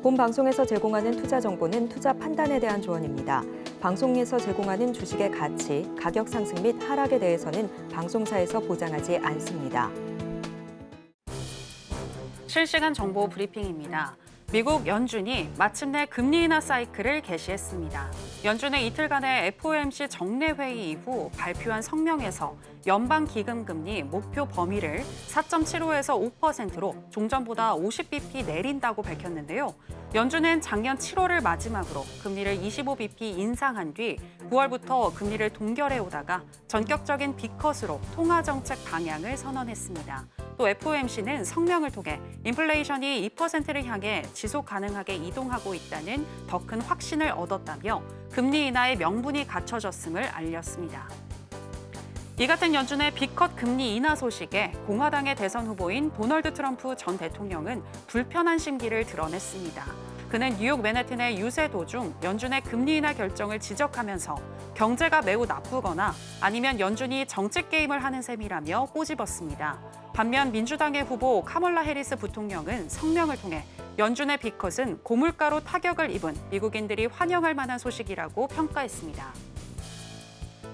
본 방송에서 제공하는 투자 정보는 투자 판단에 대한 조언입니다. 방송에서 제공하는 주식의 가치, 가격 상승 및 하락에 대해서는 방송사에서 보장하지 않습니다. 실시간 정보 브리핑입니다. 미국 연준이 마침내 금리 인하 사이클을 개시했습니다. 연준의 이틀간의 FOMC 정례 회의 이후 발표한 성명에서 연방 기금 금리 목표 범위를 4.75에서 5%로 종전보다 50bp 내린다고 밝혔는데요. 연준은 작년 7월을 마지막으로 금리를 25bp 인상한 뒤 9월부터 금리를 동결해 오다가 전격적인 B컷으로 통화 정책 방향을 선언했습니다. 또 FOMC는 성명을 통해 인플레이션이 2%를 향해 지속 가능하게 이동하고 있다는 더 큰 확신을 얻었다며 금리 인하의 명분이 갖춰졌음을 알렸습니다. 이 같은 연준의 B컷 금리 인하 소식에 공화당의 대선 후보인 도널드 트럼프 전 대통령은 불편한 심기를 드러냈습니다. 그는 뉴욕 맨해튼의 유세 도중 연준의 금리 인하 결정을 지적하면서 경제가 매우 나쁘거나 아니면 연준이 정책 게임을 하는 셈이라며 꼬집었습니다. 반면 민주당의 후보 카멀라 해리스 부통령은 성명을 통해 연준의 B컷은 고물가로 타격을 입은 미국인들이 환영할 만한 소식이라고 평가했습니다.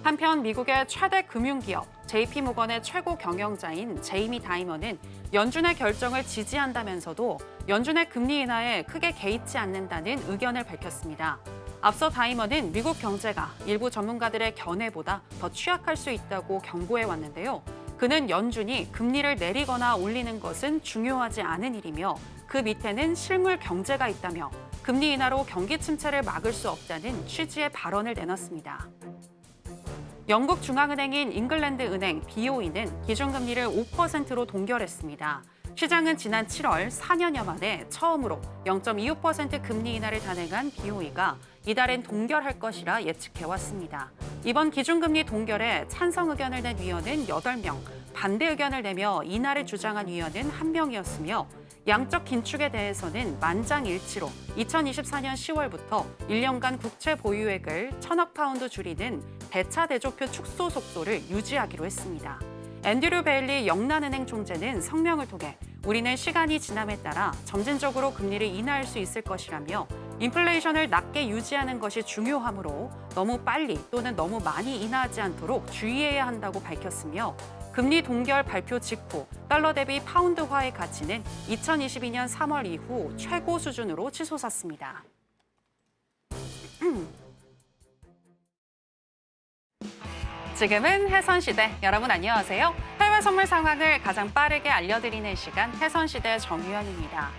한편 미국의 최대 금융기업 JP모건의 최고 경영자인 제이미 다이머는 연준의 결정을 지지한다면서도 연준의 금리 인하에 크게 개의치 않는다는 의견을 밝혔습니다. 앞서 다이머는 미국 경제가 일부 전문가들의 견해보다 더 취약할 수 있다고 경고해 왔는데요. 그는 연준이 금리를 내리거나 올리는 것은 중요하지 않은 일이며 그 밑에는 실물 경제가 있다며 금리 인하로 경기 침체를 막을 수 없다는 취지의 발언을 내놨습니다. 영국 중앙은행인 잉글랜드 은행 BOE는 기준금리를 5%로 동결했습니다. 시장은 지난 7월 4년여 만에 처음으로 0.25% 금리 인하를 단행한 BOE가 이달엔 동결할 것이라 예측해왔습니다. 이번 기준금리 동결에 찬성 의견을 낸 위원은 8명, 반대 의견을 내며 인하를 주장한 위원은 1명이었으며 양적 긴축에 대해서는 만장일치로 2024년 10월부터 1년간 국채 보유액을 1,000억 파운드 줄이는 대차 대조표 축소 속도를 유지하기로 했습니다. 앤드류 베일리 영란은행 총재는 성명을 통해 우리는 시간이 지남에 따라 점진적으로 금리를 인하할 수 있을 것이라며 인플레이션을 낮게 유지하는 것이 중요하므로 너무 빨리 또는 너무 많이 인하하지 않도록 주의해야 한다고 밝혔으며 금리 동결 발표 직후 달러 대비 파운드화의 가치는 2022년 3월 이후 최고 수준으로 치솟았습니다. 지금은 해선시대. 여러분 안녕하세요. 해외 선물 상황을 가장 빠르게 알려드리는 시간 해선시대 정유현입니다.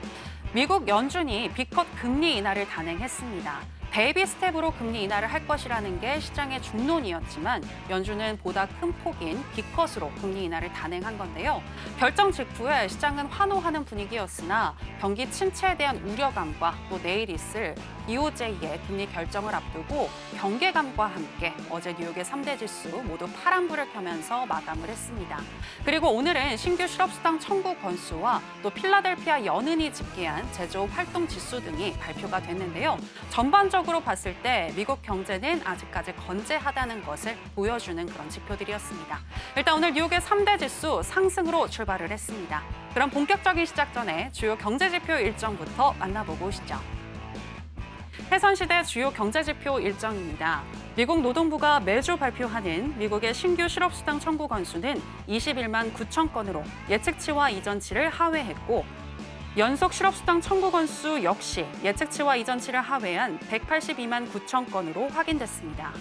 미국 연준이 B컷 금리 인하를 단행했습니다. 베이비 스텝으로 금리 인하를 할 것이라는 게 시장의 중론이었지만 연준은 보다 큰 폭인 B컷으로 금리 인하를 단행한 건데요. 결정 직후에 시장은 환호하는 분위기였으나 경기 침체에 대한 우려감과 또 내일 있을 BOJ의 금리 결정을 앞두고 경계감과 함께 어제 뉴욕의 3대 지수 모두 파란불을 켜면서 마감을 했습니다. 그리고 오늘은 신규 실업수당 청구 건수와 또 필라델피아 연은이 집계한 제조업 활동 지수 등이 발표가 됐는데요. 전반적으로 봤을 때 미국 경제는 아직까지 건재하다는 것을 보여주는 그런 지표들이었습니다. 일단 오늘 뉴욕의 3대 지수 상승으로 출발을 했습니다. 그럼 본격적인 시작 전에 주요 경제지표 일정부터 만나보고 오시죠. 해선시대 주요 경제지표 일정입니다. 미국 노동부가 매주 발표하는 미국의 신규 실업수당 청구 건수는 21만 9천 건으로 예측치와 이전치를 하회했고 연속 실업수당 청구 건수 역시 예측치와 이전치를 하회한 182만 9천 건으로 확인됐습니다.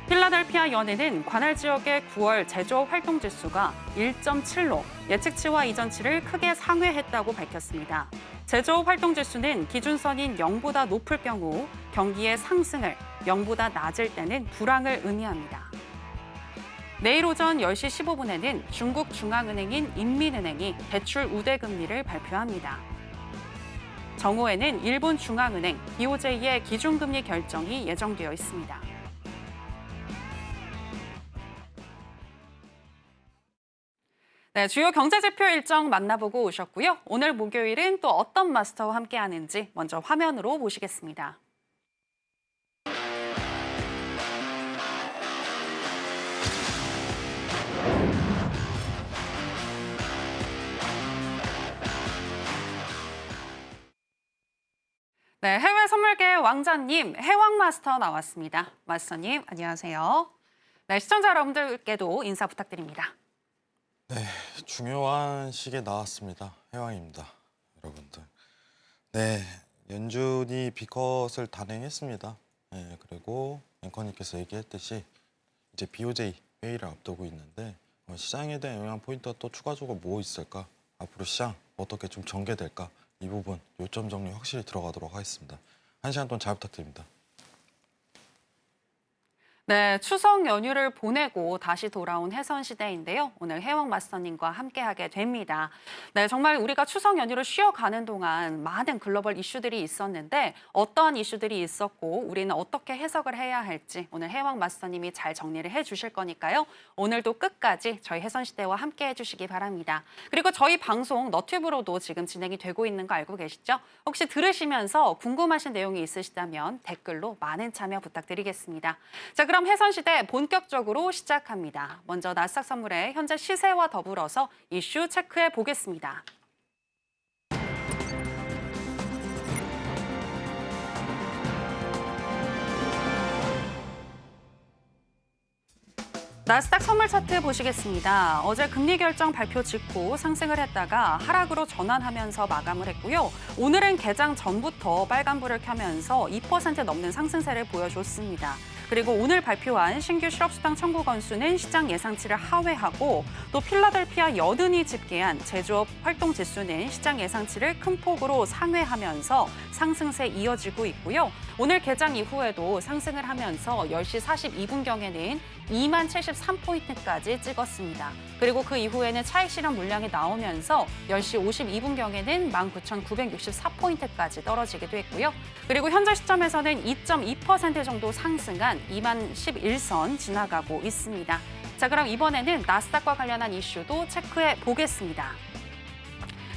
필라델피아 연은은 관할 지역의 9월 제조업 활동 지수가 1.7로 예측치와 이전치를 크게 상회했다고 밝혔습니다. 제조업 활동 지수는 기준선인 0보다 높을 경우 경기의 상승을 0보다 낮을 때는 불황을 의미합니다. 내일 오전 10시 15분에는 중국 중앙은행인 인민은행이 대출 우대금리를 발표합니다. 정오에는 일본 중앙은행 BOJ의 기준금리 결정이 예정되어 있습니다. 네, 주요 경제지표 일정 만나보고 오셨고요. 오늘 목요일은 또 어떤 마스터와 함께하는지 먼저 화면으로 보시겠습니다. 네, 해외 선물계 왕자님, 해왕 마스터 나왔습니다. 마스터님, 안녕하세요. 네, 시청자 여러분들께도 인사 부탁드립니다. 네, 중요한 시기에 나왔습니다. 해왕입니다, 여러분들. 네, 연준이 B컷을 단행했습니다. 네, 그리고 앵커님께서 얘기했듯이 이제 BOJ 회의를 앞두고 있는데 시장에 대한 영향 포인트가 또 추가적으로 뭐 있을까? 앞으로 시장 어떻게 좀 전개될까? 이 부분 요점 정리 확실히 들어가도록 하겠습니다. 1시간 동안 잘 부탁드립니다. 네, 추석 연휴를 보내고 다시 돌아온 해선시대인데요. 오늘 해왕 마스터님과 함께하게 됩니다. 네, 정말 우리가 추석 연휴를 쉬어가는 동안 많은 글로벌 이슈들이 있었는데 어떠한 이슈들이 있었고 우리는 어떻게 해석을 해야 할지 오늘 해왕 마스터님이 잘 정리를 해주실 거니까요. 오늘도 끝까지 저희 해선시대와 함께해 주시기 바랍니다. 그리고 저희 방송 너튜브로도 지금 진행이 되고 있는 거 알고 계시죠? 혹시 들으시면서 궁금하신 내용이 있으시다면 댓글로 많은 참여 부탁드리겠습니다. 자, 그럼 해선시대 본격적으로 시작합니다. 먼저 나스닥 선물의 현재 시세와 더불어서 이슈 체크해 보겠습니다. 나스닥 선물 차트 보시겠습니다. 어제 금리 결정 발표 직후 상승을 했다가 하락으로 전환하면서 마감을 했고요. 오늘은 개장 전부터 빨간불을 켜면서 2% 넘는 상승세를 보여줬습니다. 그리고 오늘 발표한 신규 실업수당 청구 건수는 시장 예상치를 하회하고 또 필라델피아 여든이 집계한 제조업 활동 지수는 시장 예상치를 큰 폭으로 상회하면서 상승세 이어지고 있고요. 오늘 개장 이후에도 상승을 하면서 10시 42분경에는 2073포인트까지 찍었습니다. 그리고 그 이후에는 차익 실현 물량이 나오면서 10시 52분경에는 19,964포인트까지 떨어지기도 했고요. 그리고 현재 시점에서는 2.2% 정도 상승한 2011선 지나가고 있습니다. 자, 그럼 이번에는 나스닥과 관련한 이슈도 체크해 보겠습니다.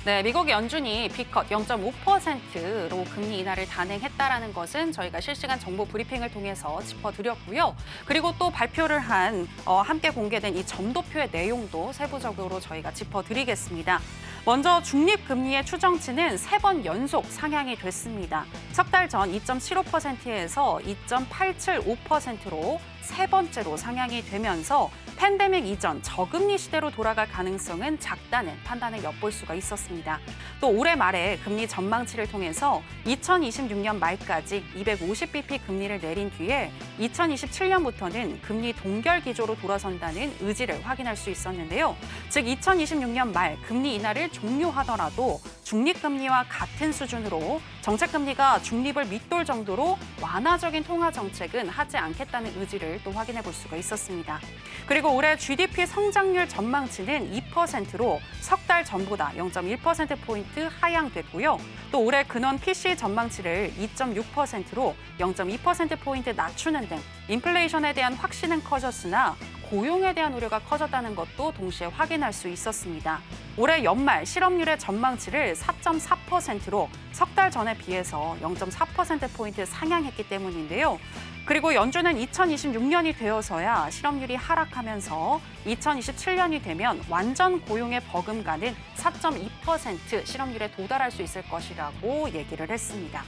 네, 미국 연준이 B컷 0.5%로 금리 인하를 단행했다라는 것은 저희가 실시간 정보 브리핑을 통해서 짚어드렸고요. 그리고 또 발표를 한 함께 공개된 이 점도표의 내용도 세부적으로 저희가 짚어드리겠습니다. 먼저 중립금리의 추정치는 3번 연속 상향이 됐습니다. 석 달 전 2.75%에서 2.875%로 세 번째로 상향이 되면서 팬데믹 이전 저금리 시대로 돌아갈 가능성은 작다는 판단을 엿볼 수가 있었습니다. 또 올해 말에 금리 전망치를 통해서 2026년 말까지 250bp 금리를 내린 뒤에 2027년부터는 금리 동결 기조로 돌아선다는 의지를 확인할 수 있었는데요. 즉 2026년 말 금리 인하를 종료하더라도 중립금리와 같은 수준으로 정책금리가 중립을 밑돌 정도로 완화적인 통화 정책은 하지 않겠다는 의지를 또 확인해 볼 수가 있었습니다. 그리고 올해 GDP 성장률 전망치는 2%로 석 달 전보다 0.1%포인트 하향됐고요. 또 올해 근원 PC 전망치를 2.6%로 0.2%포인트 낮추는 등 인플레이션에 대한 확신은 커졌으나 고용에 대한 우려가 커졌다는 것도 동시에 확인할 수 있었습니다. 올해 연말 실업률의 전망치를 4.4%로 석 달 전에 비해서 0.4%포인트 상향했기 때문인데요. 그리고 연준은 2026년이 되어서야 실업률이 하락하면서 2027년이 되면 완전 고용의 버금가는 4.2% 실업률에 도달할 수 있을 것이라고 얘기를 했습니다.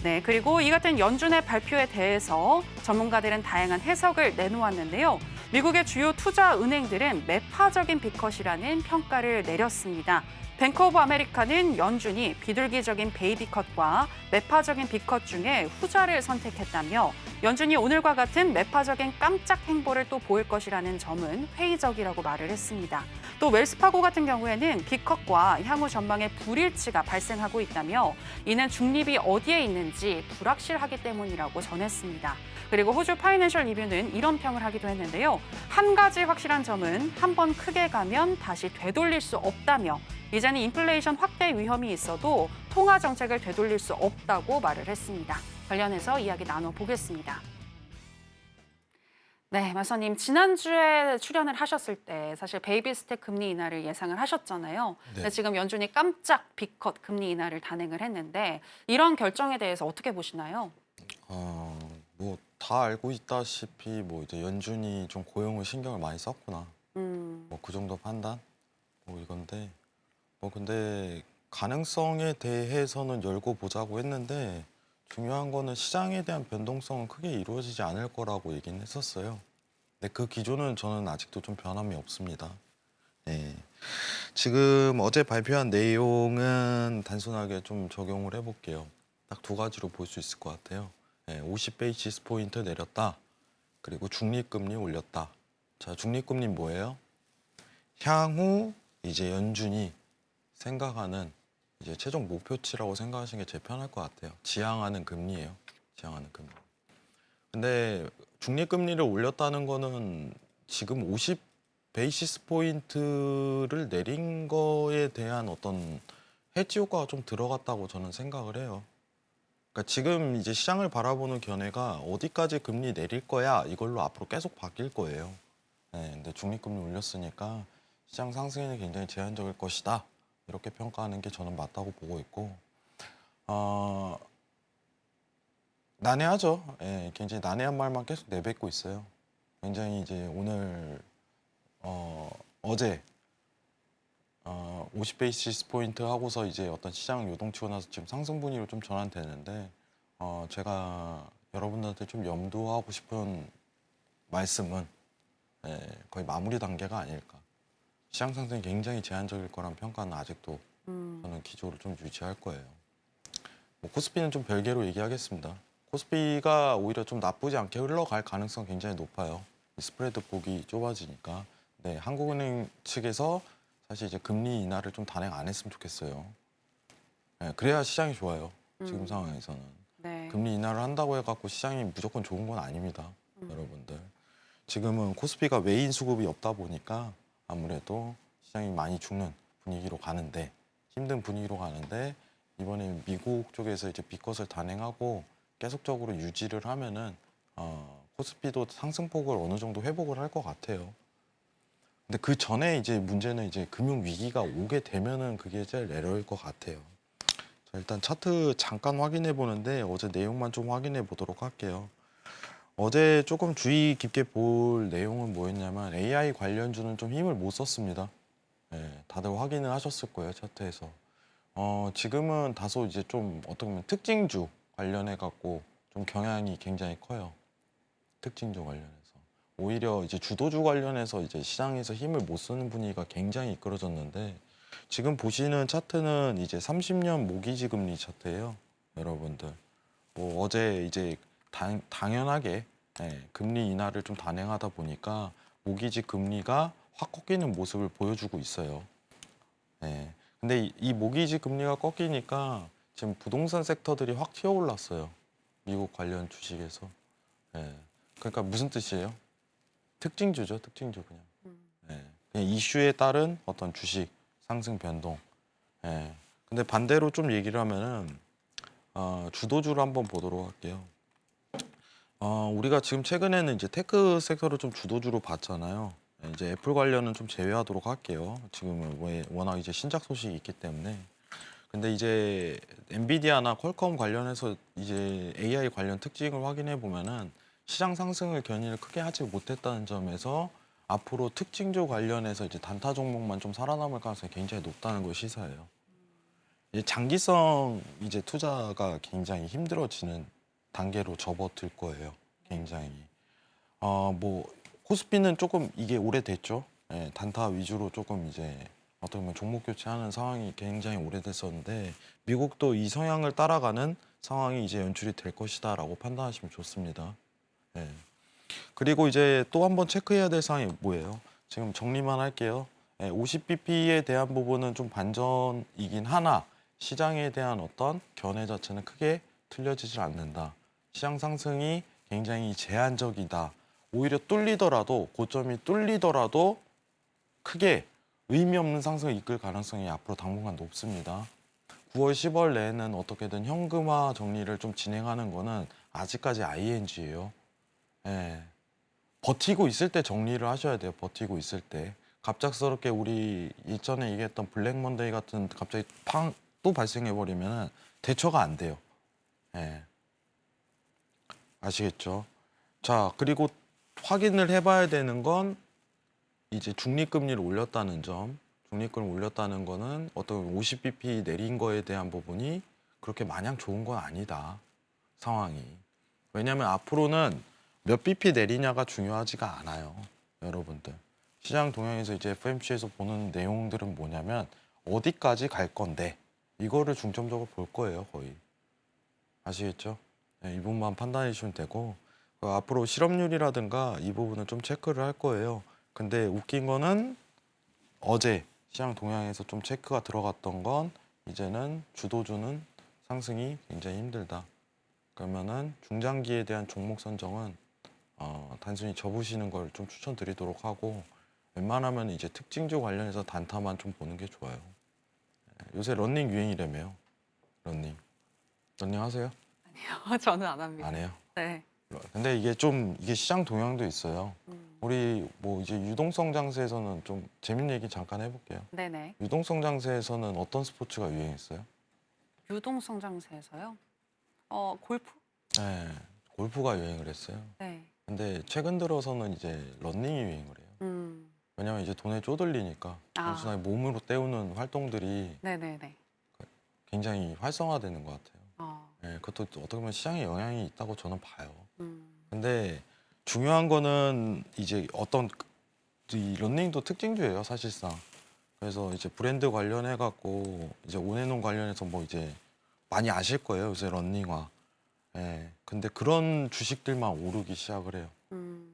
네, 그리고 이 같은 연준의 발표에 대해서 전문가들은 다양한 해석을 내놓았는데요. 미국의 주요 투자 은행들은 매파적인 B컷이라는 평가를 내렸습니다. 뱅크 오브 아메리카는 연준이 비둘기적인 베이비컷과 매파적인 B컷 중에 후자를 선택했다며 연준이 오늘과 같은 매파적인 깜짝 행보를 또 보일 것이라는 점은 회의적이라고 말을 했습니다. 또 웰스파고 같은 경우에는 B컷과 향후 전망에 불일치가 발생하고 있다며 이는 중립이 어디에 있는지 불확실하기 때문이라고 전했습니다. 그리고 호주 파이낸셜 리뷰는 이런 평을 하기도 했는데요. 한 가지 확실한 점은 한 번 크게 가면 다시 되돌릴 수 없다며 이제는 인플레이션 확대 위험이 있어도 통화 정책을 되돌릴 수 없다고 말을 했습니다. 관련해서 이야기 나눠보겠습니다. 네, 마서님 지난주에 출연을 하셨을 때 사실 베이비 스텝 금리 인하를 예상을 하셨잖아요. 네. 근데 지금 연준이 깜짝 B컷 금리 인하를 단행을 했는데 이런 결정에 대해서 어떻게 보시나요? 뭐 다 알고 있다시피 뭐 이제 연준이 좀 고용을 신경을 많이 썼구나. 뭐 그 정도 판단? 뭐 이건데 뭐 근데 가능성에 대해서는 열고 보자고 했는데 중요한 거는 시장에 대한 변동성은 크게 이루어지지 않을 거라고 얘기는 했었어요. 근데 그 기조는 저는 아직도 좀 변함이 없습니다. 예. 지금 어제 발표한 내용은 단순하게 좀 적용을 해볼게요. 딱 두 가지로 볼 수 있을 것 같아요. 예, 50베이시스 포인트 내렸다. 그리고 중립금리 올렸다. 자, 중립금리 뭐예요? 향후 이제 연준이 생각하는 이제 최종 목표치라고 생각하시는 게 제일 편할 것 같아요. 지향하는 금리예요. 지향하는 금리. 근데 중립금리를 올렸다는 거는 지금 50 베이시스 포인트를 내린 거에 대한 어떤 해지 효과가 좀 들어갔다고 저는 생각을 해요. 그러니까 지금 이제 시장을 바라보는 견해가 어디까지 금리 내릴 거야 이걸로 앞으로 계속 바뀔 거예요. 네, 근데 중립금리 올렸으니까 시장 상승에는 굉장히 제한적일 것이다. 이렇게 평가하는 게 저는 맞다고 보고 있고, 난해하죠. 예, 굉장히 난해한 말만 계속 내뱉고 있어요. 굉장히 이제 오늘 어제 50베이시스 포인트 하고서 이제 어떤 시장 요동치고 나서 지금 상승 분위기로 좀 전환되는데 제가 여러분들한테 좀 염두하고 싶은 말씀은 거의 마무리 단계가 아닐까. 시장 상승이 굉장히 제한적일 거란 평가는 아직도 저는 기조를 좀 유지할 거예요. 뭐 코스피는 좀 별개로 얘기하겠습니다. 코스피가 오히려 좀 나쁘지 않게 흘러갈 가능성 굉장히 높아요. 스프레드 폭이 좁아지니까. 네, 한국은행 측에서 사실 이제 금리 인하를 좀 단행 안 했으면 좋겠어요. 네, 그래야 시장이 좋아요. 지금 상황에서는. 네. 금리 인하를 한다고 해갖고 시장이 무조건 좋은 건 아닙니다. 여러분들. 지금은 코스피가 외인 수급이 없다 보니까 아무래도 시장이 많이 죽는 분위기로 가는데 힘든 분위기로 가는데 이번에 미국 쪽에서 이제 비컷을 단행하고 계속적으로 유지를 하면은 코스피도 상승폭을 어느 정도 회복을 할 것 같아요. 근데 그 전에 이제 문제는 이제 금융 위기가 오게 되면은 그게 제일 에러일 것 같아요. 자, 일단 차트 잠깐 확인해 보는데 어제 내용만 좀 확인해 보도록 할게요. 어제 조금 주의 깊게 볼 내용은 뭐였냐면 AI 관련주는 좀 힘을 못 썼습니다. 네, 다들 확인을 하셨을 거예요, 차트에서. 지금은 다소 이제 좀 어떻게 보면 특징주 관련해 갖고 좀 경향이 굉장히 커요. 특징주 관련해서. 오히려 이제 주도주 관련해서 이제 시장에서 힘을 못 쓰는 분위기가 굉장히 이끌어졌는데 지금 보시는 차트는 이제 30년 모기지 금리 차트예요, 여러분들. 뭐 어제 이제 당연하게 금리 인하를 좀 단행하다 보니까 모기지 금리가 확 꺾이는 모습을 보여주고 있어요. 근데 이 모기지 금리가 꺾이니까 지금 부동산 섹터들이 확 튀어올랐어요. 미국 관련 주식에서. 그러니까 무슨 뜻이에요? 특징주죠, 특징주 그냥. 그냥 이슈에 따른 어떤 주식 상승 변동. 근데 반대로 좀 얘기를 하면은 주도주를 한번 보도록 할게요. 우리가 지금 최근에는 이제 테크 섹터를 좀 주도주로 봤잖아요. 이제 애플 관련은 좀 제외하도록 할게요. 지금은 왜 워낙 이제 신작 소식이 있기 때문에. 근데 이제 엔비디아나 퀄컴 관련해서 이제 AI 관련 특징을 확인해 보면은 시장 상승을 견인을 크게 하지 못했다는 점에서 앞으로 특징주 관련해서 이제 단타 종목만 좀 살아남을 가능성이 굉장히 높다는 걸 시사해요. 이제 장기성 이제 투자가 굉장히 힘들어지는 단계로 접어들 거예요. 굉장히. 뭐 코스피는 조금 이게 오래됐죠. 단타 위주로 조금 이제 어떻게 보면 종목 교체하는 상황이 굉장히 오래됐었는데 미국도 이 성향을 따라가는 상황이 이제 연출이 될 것이다라고 판단하시면 좋습니다. 그리고 이제 또 한 번 체크해야 될 사항이 뭐예요? 지금 정리만 할게요. 50bp에 대한 부분은 좀 반전이긴 하나 시장에 대한 어떤 견해 자체는 크게 틀려지질 않는다. 시장 상승이 굉장히 제한적이다. 오히려 뚫리더라도 고점이 뚫리더라도 크게 의미 없는 상승을 이끌 가능성이 앞으로 당분간 높습니다. 9월, 10월 내에는 어떻게든 현금화 정리를 좀 진행하는 거는 아직까지 ING예요. 버티고 있을 때 정리를 하셔야 돼요. 버티고 있을 때. 갑작스럽게 우리 일전에 얘기했던 블랙 먼데이 같은 갑자기 팡 또 발생해버리면 대처가 안 돼요. 아시겠죠? 자, 그리고 확인을 해봐야 되는 건 이제 중립금리를 올렸다는 점. 중립금리를 올렸다는 거는 어떤 50bp 내린 거에 대한 부분이 그렇게 마냥 좋은 건 아니다. 상황이. 왜냐하면 앞으로는 몇 bp 내리냐가 중요하지가 않아요. 여러분들. 시장 동향에서 이제 FOMC에서 보는 내용들은 뭐냐면 어디까지 갈 건데 이거를 중점적으로 볼 거예요. 거의. 아시겠죠? 네, 이 부분만 판단해 주시면 되고 앞으로 실업률이라든가 이 부분은 좀 체크를 할 거예요. 근데 웃긴 거는 어제 시장 동향에서 좀 체크가 들어갔던 건 이제는 주도주는 상승이 굉장히 힘들다. 그러면은 중장기에 대한 종목 선정은 단순히 접으시는 걸 좀 추천드리도록 하고 웬만하면 이제 특징주 관련해서 단타만 좀 보는 게 좋아요. 요새 러닝 유행이라며요. 러닝 하세요? 아니요, 저는 안 합니다. 안 해요? 네. 근데 이게 시장 동향도 있어요. 우리 뭐 이제 유동성 장세에서는 좀 재밌는 얘기 잠깐 해볼게요. 네네. 유동성 장세에서는 어떤 스포츠가 유행했어요? 유동성 장세에서요? 골프? 네, 골프가 유행을 했어요. 네. 근데 최근 들어서는 이제 러닝이 유행을 해요. 왜냐면 이제 돈에 쪼들리니까 단순하게 몸으로 때우는 활동들이 네네네. 굉장히 활성화되는 것 같아요. 어. 네, 그것도 어떻게 보면 시장에 영향이 있다고 저는 봐요. 음. 근데 중요한 거는 이제 어떤 이 런닝도 특징주예요, 사실상. 그래서 이제 브랜드 관련해 갖고 이제 온앤온 관련해서 뭐 이제 많이 아실 거예요, 요새 런닝화. 예. 근데 그런 주식들만 오르기 시작을 해요.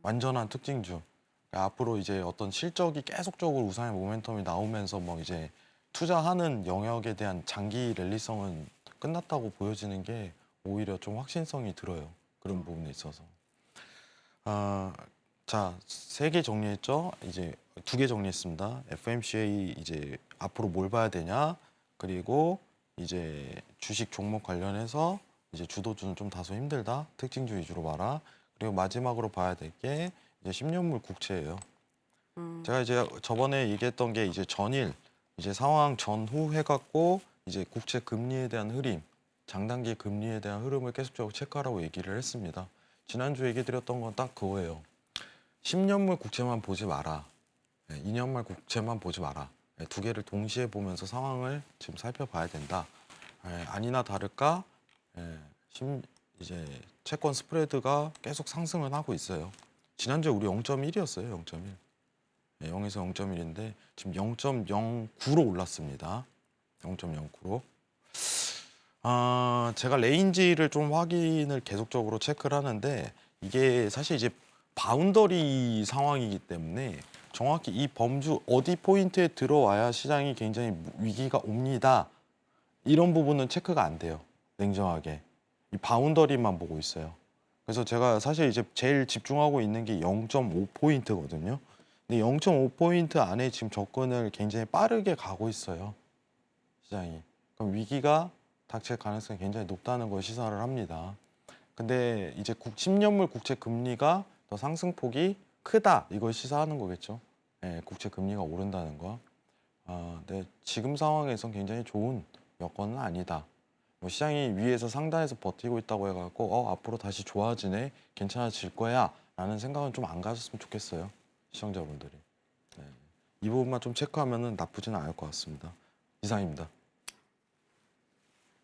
완전한 특징주. 그러니까 앞으로 이제 어떤 실적이 계속적으로 우상의 모멘텀이 나오면서 뭐 이제 투자하는 영역에 대한 장기 랠리성은 끝났다고 보여지는 게 오히려 좀 확신성이 들어요. 그런 부분에 있어서. 자, 3개 정리했죠? 이제 2개 정리했습니다. FMCA 이제 앞으로 뭘 봐야 되냐? 그리고 이제 주식 종목 관련해서 이제 주도주는 좀 다소 힘들다. 특징주 위주로 봐라. 그리고 마지막으로 봐야 될 게 이제 10년물 국채예요. 제가 이제 저번에 얘기했던 게 이제 전일 이제 상황 전후 해갖고 이제 국채 금리에 대한 흐름, 장단기 금리에 대한 흐름을 계속적으로 체크하라고 얘기를 했습니다. 지난주 얘기 드렸던 건 딱 그거예요. 10년물 국채만 보지 마라. 2년물 국채만 보지 마라. 2개를 동시에 보면서 상황을 지금 살펴봐야 된다. 아니나 다를까 이제 채권 스프레드가 계속 상승을 하고 있어요. 지난주에 우리 0.1이었어요. 0.1. 0에서 0.1인데 지금 0.09로 올랐습니다. 0.09로. 제가 레인지를 좀 확인을 계속적으로 체크를 하는데 이게 사실 이제 바운더리 상황이기 때문에 정확히 이 범주 어디 포인트에 들어와야 시장이 굉장히 위기가 옵니다. 이런 부분은 체크가 안 돼요. 냉정하게. 이 바운더리만 보고 있어요. 그래서 제가 사실 이제 제일 집중하고 있는 게 0.5포인트거든요. 근데 0.5포인트 안에 지금 접근을 굉장히 빠르게 가고 있어요. 시장이. 그럼 위기가 닥칠 가능성이 굉장히 높다는 걸 시사를 합니다. 근데 이제 10년물 국채 금리가 더 상승폭이 크다. 이걸 시사하는 거겠죠. 국채 금리가 오른다는 거. 네, 지금 상황에선 굉장히 좋은 여건은 아니다. 뭐 시장이 위에서 상단에서 버티고 있다고 해갖고 앞으로 다시 좋아지네, 괜찮아질 거야 라는 생각은 좀 안 가졌으면 좋겠어요. 시청자분들이. 네. 이 부분만 좀 체크하면 나쁘지는 않을 것 같습니다. 이상입니다.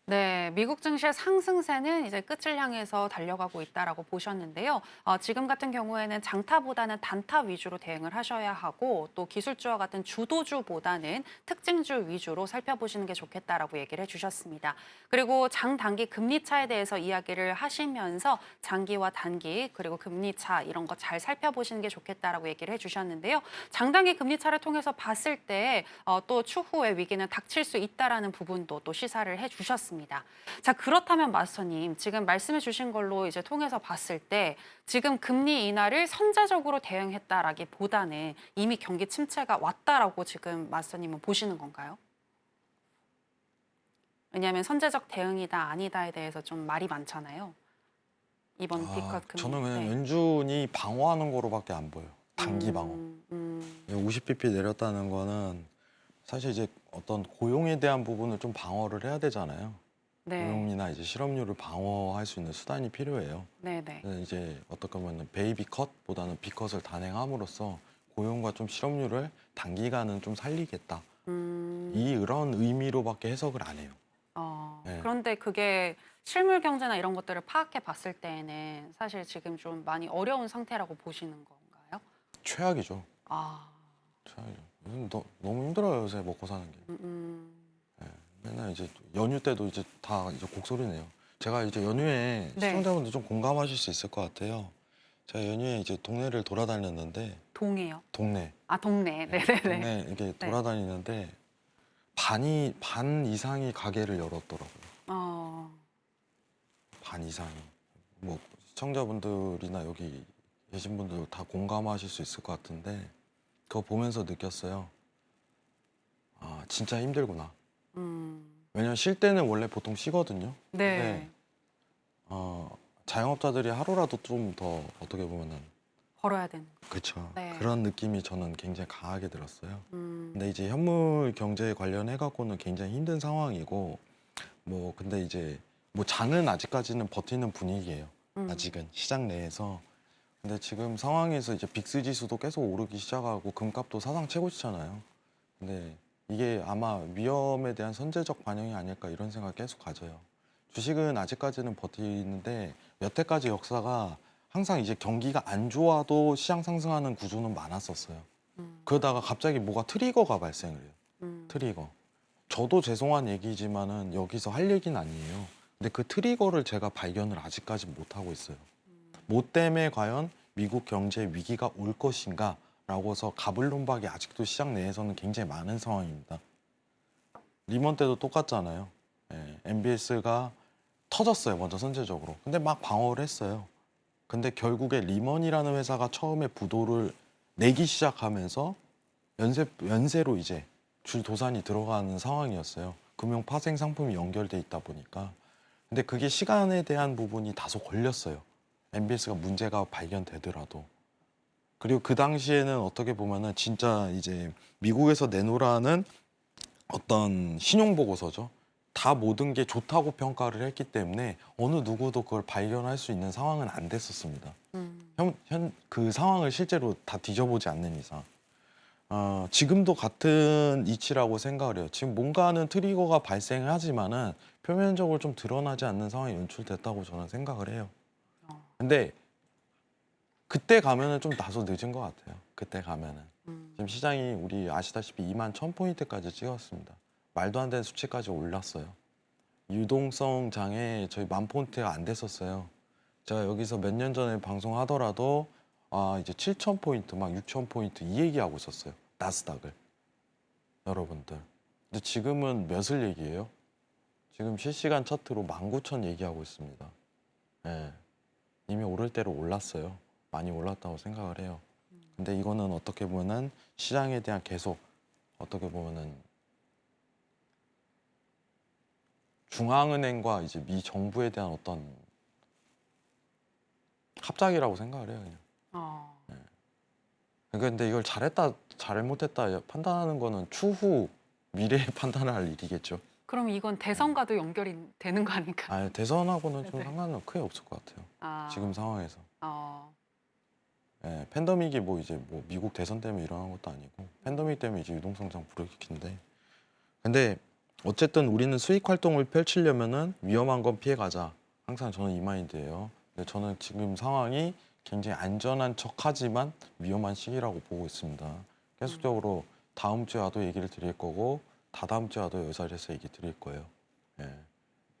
네, 미국 증시의 상승세는 이제 끝을 향해서 달려가고 있다라고 보셨는데요. 지금 같은 경우에는 장타보다는 단타 위주로 대응을 하셔야 하고 또 기술주와 같은 주도주보다는 특징주 위주로 살펴보시는 게 좋겠다라고 얘기를 해주셨습니다. 그리고 장단기 금리차에 대해서 이야기를 하시면서 장기와 단기 그리고 금리차 이런 거 잘 살펴보시는 게 좋겠다라고 얘기를 해주셨는데요. 장단기 금리차를 통해서 봤을 때 또 추후에 위기는 닥칠 수 있다라는 부분도 또 시사를 해주셨습니다. 자, 그렇다면 마스터님, 지금 말씀해 주신 걸로 이제 통해서 봤을 때 지금 금리 인하를 선제적으로 대응했다라기보다는 이미 경기 침체가 왔다라고 지금 마스터님은 보시는 건가요? 왜냐하면 선제적 대응이다 아니다에 대해서 좀 말이 많잖아요. 이번 피컷 금리. 저는 그냥 연준이 방어하는 거로밖에 안 보여요. 단기 방어. 50bp 내렸다는 거는 사실 이제 어떤 고용에 대한 부분을 좀 방어를 해야 되잖아요. 네. 고용이나 이제 실업률을 방어할 수 있는 수단이 필요해요. 네네. 그래서 이제 어떻게 보면 베이비 컷보다는 비컷을 단행함으로써 고용과 좀 실업률을 단기간은 좀 살리겠다. 이런 의미로밖에 해석을 안 해요. 네. 그런데 그게 실물 경제나 이런 것들을 파악해 봤을 때에는 사실 지금 좀 많이 어려운 상태라고 보시는 건가요? 최악이죠. 아, 최악이죠. 요즘 너무 힘들어요, 요새 먹고 사는 게. 예, 맨날 이제 연휴 때도 이제 다 이제 곡소리네요. 제가 이제 연휴에 네. 시청자분들 좀 공감하실 수 있을 것 같아요. 제가 연휴에 이제 동네를 돌아다녔는데 동해요? 동네 아, 동네. 예, 네네네. 동네 이렇게 돌아다니는데 반 이상이 가게를 열었더라고요. 어, 반 이상이. 뭐 시청자분들이나 여기 계신 분들 다 공감하실 수 있을 것 같은데 그거 보면서 느꼈어요. 아, 진짜 힘들구나. 음, 왜냐면 쉴 때는 원래 보통 쉬거든요. 네. 근데 자영업자들이 하루라도 좀 더 어떻게 보면은 벌어야 되는. 그쵸. 네. 그런 느낌이 저는 굉장히 강하게 들었어요. 음, 근데 이제 현물 경제에 관련해 갖고는 굉장히 힘든 상황이고 뭐 근데 이제 뭐 장은 아직까지는 버티는 분위기예요. 아직은 시장 내에서. 근데 지금 상황에서 이제 빅스 지수도 계속 오르기 시작하고 금값도 사상 최고치잖아요. 근데 이게 아마 위험에 대한 선제적 반영이 아닐까 이런 생각 계속 가져요. 주식은 아직까지는 버티는데 여태까지 역사가 항상 이제 경기가 안 좋아도 시장 상승하는 구조는 많았었어요. 그러다가 갑자기 뭐가 트리거가 발생을 해요. 트리거. 저도 죄송한 얘기지만은 여기서 할 얘기는 아니에요. 근데 그 트리거를 제가 발견을 아직까지 못 하고 있어요. 뭐 때문에 과연 미국 경제 위기가 올 것인가? 라고 해서 가불론박이 아직도 시장 내에서는 굉장히 많은 상황입니다. 리먼 때도 똑같잖아요. MBS가 터졌어요, 먼저 선제적으로. 근데 막 방어를 했어요. 근데 결국에 리먼이라는 회사가 처음에 부도를 내기 시작하면서 연쇄로 이제 줄 도산이 들어가는 상황이었어요. 금융 파생 상품이 연결돼 있다 보니까. 근데 그게 시간에 대한 부분이 다소 걸렸어요. MBS가 문제가 발견되더라도. 그리고 그 당시에는 어떻게 보면은 진짜 이제 미국에서 내놓으라는 어떤 신용보고서죠. 다 모든 게 좋다고 평가를 했기 때문에 어느 누구도 그걸 발견할 수 있는 상황은 안 됐었습니다. 그 상황을 실제로 다 뒤져보지 않는 이상. 지금도 같은 이치라고 생각을 해요. 지금 뭔가는 트리거가 발생하지만은 표면적으로 좀 드러나지 않는 상황이 연출됐다고 저는 생각을 해요. 근데 그때 가면은 좀 다소 늦은 것 같아요. 그때 가면은. 지금 시장이 우리 아시다시피 2만 1,000포인트까지 찍었습니다. 말도 안 되는 수치까지 올랐어요. 유동성 장애 저희 10,000포인트가 안 됐었어요. 제가 여기서 몇 년 전에 방송하더라도 이제 7,000포인트, 막 6,000포인트 이 얘기하고 있었어요. 나스닥을. 여러분들. 근데 지금은 몇을 얘기해요? 지금 실시간 차트로 19,000 얘기하고 있습니다. 예. 이미 오를 대로 올랐어요. 많이 올랐다고 생각을 해요. 근데 이거는 어떻게 보면은 시장에 대한 계속 어떻게 보면은 중앙은행과 이제 미 정부에 대한 어떤 합작이라고 생각을 해요, 그냥. 근데 이걸 잘했다, 잘못했다 판단하는 거는 추후 미래에 판단을 할 일이겠죠. 그럼 이건 대선과도 연결이 되는 거 아닌가? 대선하고는 좀 네. 상관은 크게 없을 것 같아요. 지금 상황에서. 어, 팬데믹이 뭐 이제 뭐 미국 대선 때문에 일어난 것도 아니고 팬데믹 때문에 이제 유동성장 불어일으킨데 근데 어쨌든 우리는 수익 활동을 펼치려면은 위험한 건 피해가자. 항상 저는 이 마인드예요. 근데 저는 지금 상황이 굉장히 안전한 척하지만 위험한 시기라고 보고 있습니다. 계속적으로 다음 주에도 얘기를 드릴 거고 다다음 주에도 이 자리에서 얘기 드릴 거예요.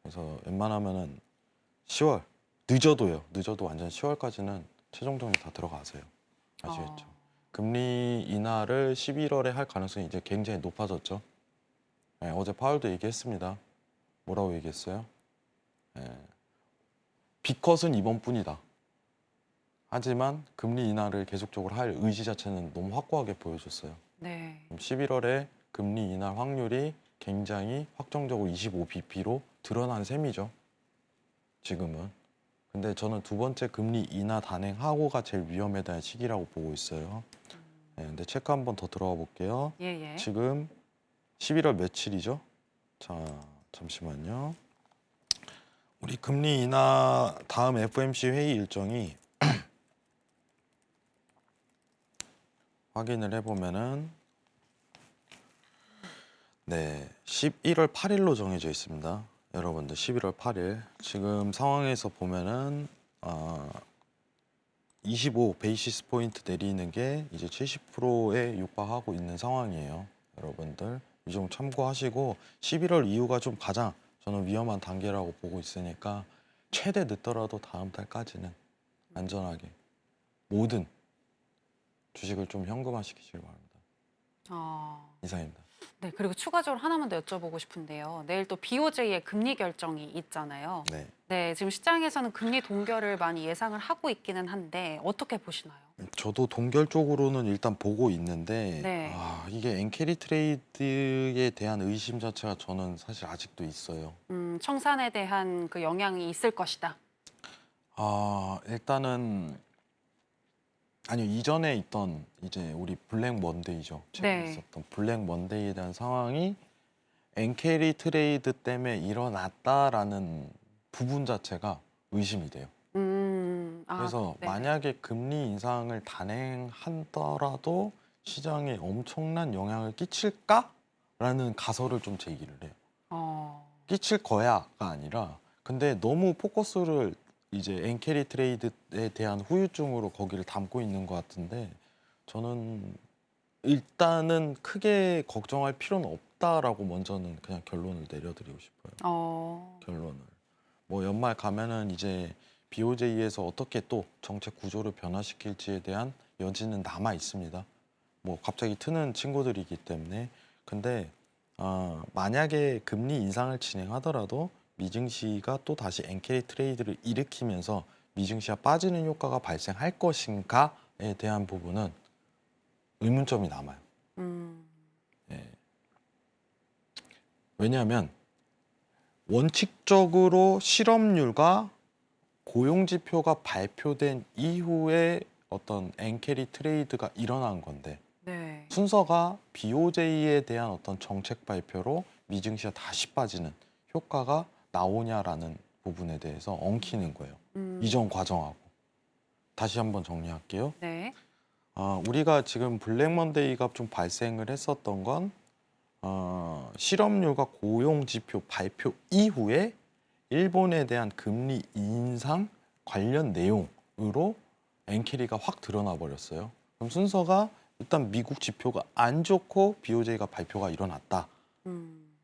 그래서 웬만하면은 10월 늦어도 완전 10월까지는 최종 정리 다 들어가세요. 아시겠죠? 금리 인하를 11월에 할 가능성이 이제 굉장히 높아졌죠. 어제 파월도 얘기했습니다. 뭐라고 얘기했어요? 빅컷은 이번뿐이다. 하지만 금리 인하를 계속적으로 할 의지 자체는 너무 확고하게 보여줬어요. 네. 11월에 금리 인하 확률이 굉장히 확정적으로 25bp로 드러난 셈이죠. 지금은. 근데 저는 두 번째 금리 인하 단행하고가 제일 위험에 대한 시기라고 보고 있어요. 근데 체크 한번 더 들어가 볼게요. 예. 지금 11월 며칠이죠? 자, 잠시만요. 우리 금리 인하 다음 FOMC 회의 일정이 확인을 해보면은 네, 11월 8일로 정해져 있습니다. 여러분들 11월 8일 지금 상황에서 보면은 25 베이시스 포인트 내리는 게 이제 70%에 육박하고 있는 상황이에요. 여러분들 이 점 참고하시고 11월 이후가 좀 가장 저는 위험한 단계라고 보고 있으니까 최대 늦더라도 다음 달까지는 안전하게 모든 주식을 좀 현금화시키시길 바랍니다. 이상입니다. 네, 그리고 추가적으로 하나만 더 여쭤보고 싶은데요. 내일 또 BOJ의 금리 결정이 있잖아요. 네. 네, 지금 시장에서는 금리 동결을 많이 예상을 하고 있기는 한데 어떻게 보시나요? 저도 동결 쪽으로는 일단 보고 있는데 네. 이게 엔캐리 트레이드에 대한 의심 자체가 저는 사실 아직도 있어요. 청산에 대한 그 영향이 있을 것이다. 일단은 아니요, 이전에 있던 이제 우리 블랙 먼데이죠. 최근에 네. 있었던 블랙 먼데이에 대한 상황이 엔캐리 트레이드 때문에 일어났다라는 부분 자체가 의심이 돼요. 그래서 네. 만약에 금리 인상을 단행하더라도 시장에 엄청난 영향을 끼칠까라는 가설을 좀 제기를 해요. 끼칠 거야가 아니라 근데 너무 포커스를 이제 엔캐리 트레이드에 대한 후유증으로 거기를 담고 있는 것 같은데 저는 일단은 크게 걱정할 필요는 없다라고 먼저는 그냥 결론을 내려드리고 싶어요. 결론을. 뭐 연말 가면은 이제 BOJ에서 어떻게 또 정책 구조를 변화시킬지에 대한 여지는 남아 있습니다. 뭐 갑자기 트는 친구들이기 때문에. 근데 만약에 금리 인상을 진행하더라도 미증시가 또 다시 엔캐리 트레이드를 일으키면서 미증시가 빠지는 효과가 발생할 것인가에 대한 부분은 의문점이 남아요. 예. 왜냐하면 원칙적으로 실업률과 고용지표가 발표된 이후에 어떤 엔캐리 트레이드가 일어난 건데 네. 순서가 BOJ에 대한 어떤 정책 발표로 미증시가 다시 빠지는 효과가 나오냐라는 부분에 대해서 엉키는 거예요. 이전 과정하고. 다시 한번 정리할게요. 네. 우리가 지금 블랙 먼데이가 좀 발생을 했었던 건 실업률과 고용지표 발표 이후에 일본에 대한 금리 인상 관련 내용으로 엔캐리가 확 드러나 버렸어요. 그럼 순서가 일단 미국 지표가 안 좋고 BOJ가 발표가 일어났다.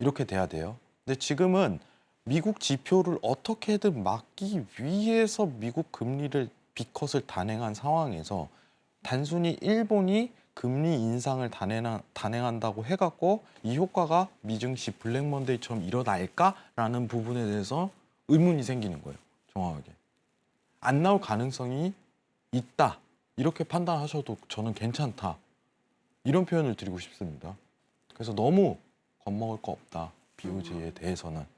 이렇게 돼야 돼요. 근데 지금은 미국 지표를 어떻게든 막기 위해서 미국 금리를 B컷을 단행한 상황에서 단순히 일본이 금리 인상을 단행한다고 해갖고 이 효과가 미증시 블랙 먼데이처럼 일어날까라는 부분에 대해서 의문이 생기는 거예요. 정확하게. 안 나올 가능성이 있다. 이렇게 판단하셔도 저는 괜찮다. 이런 표현을 드리고 싶습니다. 그래서 너무 겁먹을 거 없다. BOJ에 대해서는.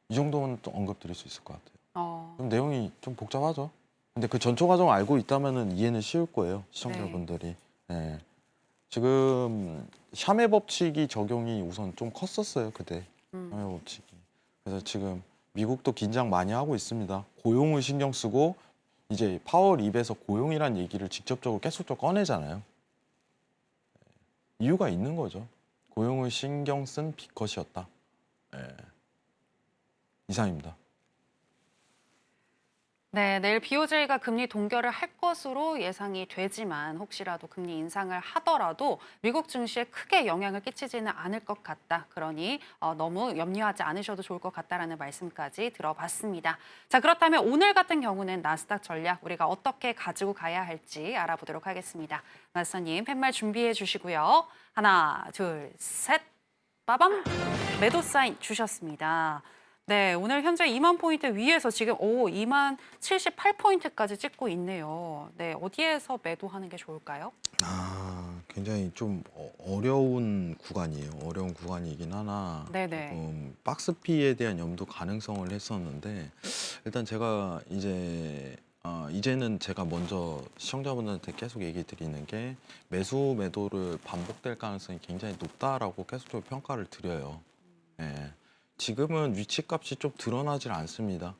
이 정도는 또 언급드릴 수 있을 것 같아요. 그럼 내용이 좀 복잡하죠. 근데 그 전초 과정을 알고 있다면 이해는 쉬울 거예요. 시청자분들이. 네. 지금 샤메 법칙이 적용이 우선 좀 컸었어요. 그때 샤메 법칙이. 그래서 지금 미국도 긴장 많이 하고 있습니다. 고용을 신경 쓰고 이제 파월 입에서 고용이란 얘기를 직접적으로 계속적으로 꺼내잖아요. 이유가 있는 거죠. 고용을 신경 쓴 B컷이었다. 이상입니다. 네, 내일 BOJ가 금리 동결을 할 것으로 예상이 되지만 혹시라도 금리 인상을 하더라도 미국 증시에 크게 영향을 끼치지는 않을 것 같다. 그러니 너무 염려하지 않으셔도 좋을 것 같다라는 말씀까지 들어봤습니다. 자, 그렇다면 오늘 같은 경우는 나스닥 전략 우리가 어떻게 가지고 가야 할지 알아보도록 하겠습니다. 나스닥님 팻말 준비해 주시고요. 하나, 둘, 셋, 빠밤! 매도 사인 주셨습니다. 네, 오늘 현재 2만 포인트 위에서 지금 2만 78포인트까지 찍고 있네요. 네, 어디에서 매도하는 게 좋을까요? 굉장히 좀 어려운 구간이에요. 어려운 구간이긴 하나 네네. 조금 박스피에 대한 염두 가능성을 했었는데 일단 제가 이제는 제가 먼저 시청자분들한테 계속 얘기 드리는 게 매수 매도를 반복될 가능성이 굉장히 높다라고 계속적으로 평가를 드려요. 예. 지금은 위치값이 좀 드러나질 않습니다.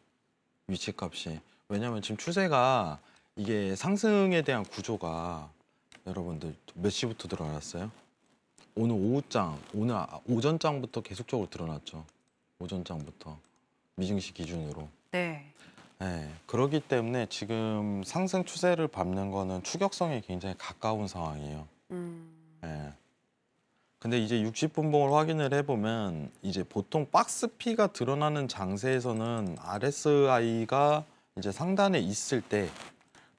위치값이. 왜냐하면 지금 추세가 이게 상승에 대한 구조가 여러분들 몇 시부터 드러났어요? 오늘 오후장, 오늘 오전장부터 계속적으로 드러났죠. 오전장부터 미증시 기준으로. 네. 네, 그렇기 때문에 지금 상승 추세를 밟는 거는 추격성이 굉장히 가까운 상황이에요. 네. 근데 이제 60분봉을 확인을 해보면 이제 보통 박스 P가 드러나는 장세에서는 RSI가 이제 상단에 있을 때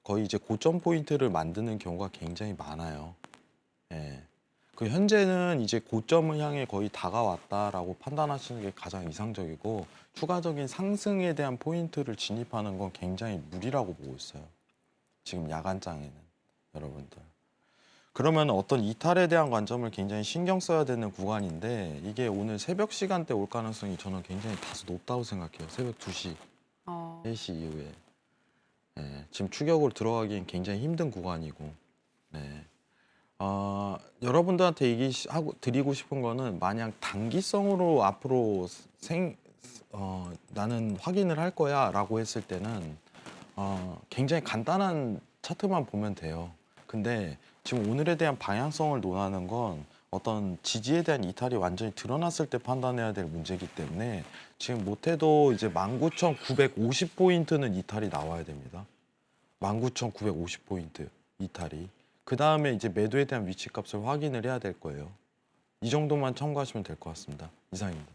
거의 이제 고점 포인트를 만드는 경우가 굉장히 많아요. 예. 그 현재는 이제 고점을 향해 거의 다가왔다라고 판단하시는 게 가장 이상적이고 추가적인 상승에 대한 포인트를 진입하는 건 굉장히 무리라고 보고 있어요. 지금 야간장에는 여러분들. 그러면 어떤 이탈에 대한 관점을 굉장히 신경 써야 되는 구간인데 이게 오늘 새벽 시간대 올 가능성이 저는 굉장히 다소 높다고 생각해요. 새벽 2시, 3시 이후에. 네, 지금 추격으로 들어가기엔 굉장히 힘든 구간이고. 네. 여러분들한테 드리고 싶은 거는 만약 단기성으로 앞으로 나는 확인을 할 거야 라고 했을 때는 굉장히 간단한 차트만 보면 돼요. 근데 지금 오늘에 대한 방향성을 논하는 건 어떤 지지에 대한 이탈이 완전히 드러났을 때 판단해야 될 문제이기 때문에 지금 못해도 이제 19,950포인트는 이탈이 나와야 됩니다. 19,950포인트 이탈이. 그 다음에 이제 매도에 대한 위치값을 확인을 해야 될 거예요. 이 정도만 참고하시면 될 것 같습니다. 이상입니다.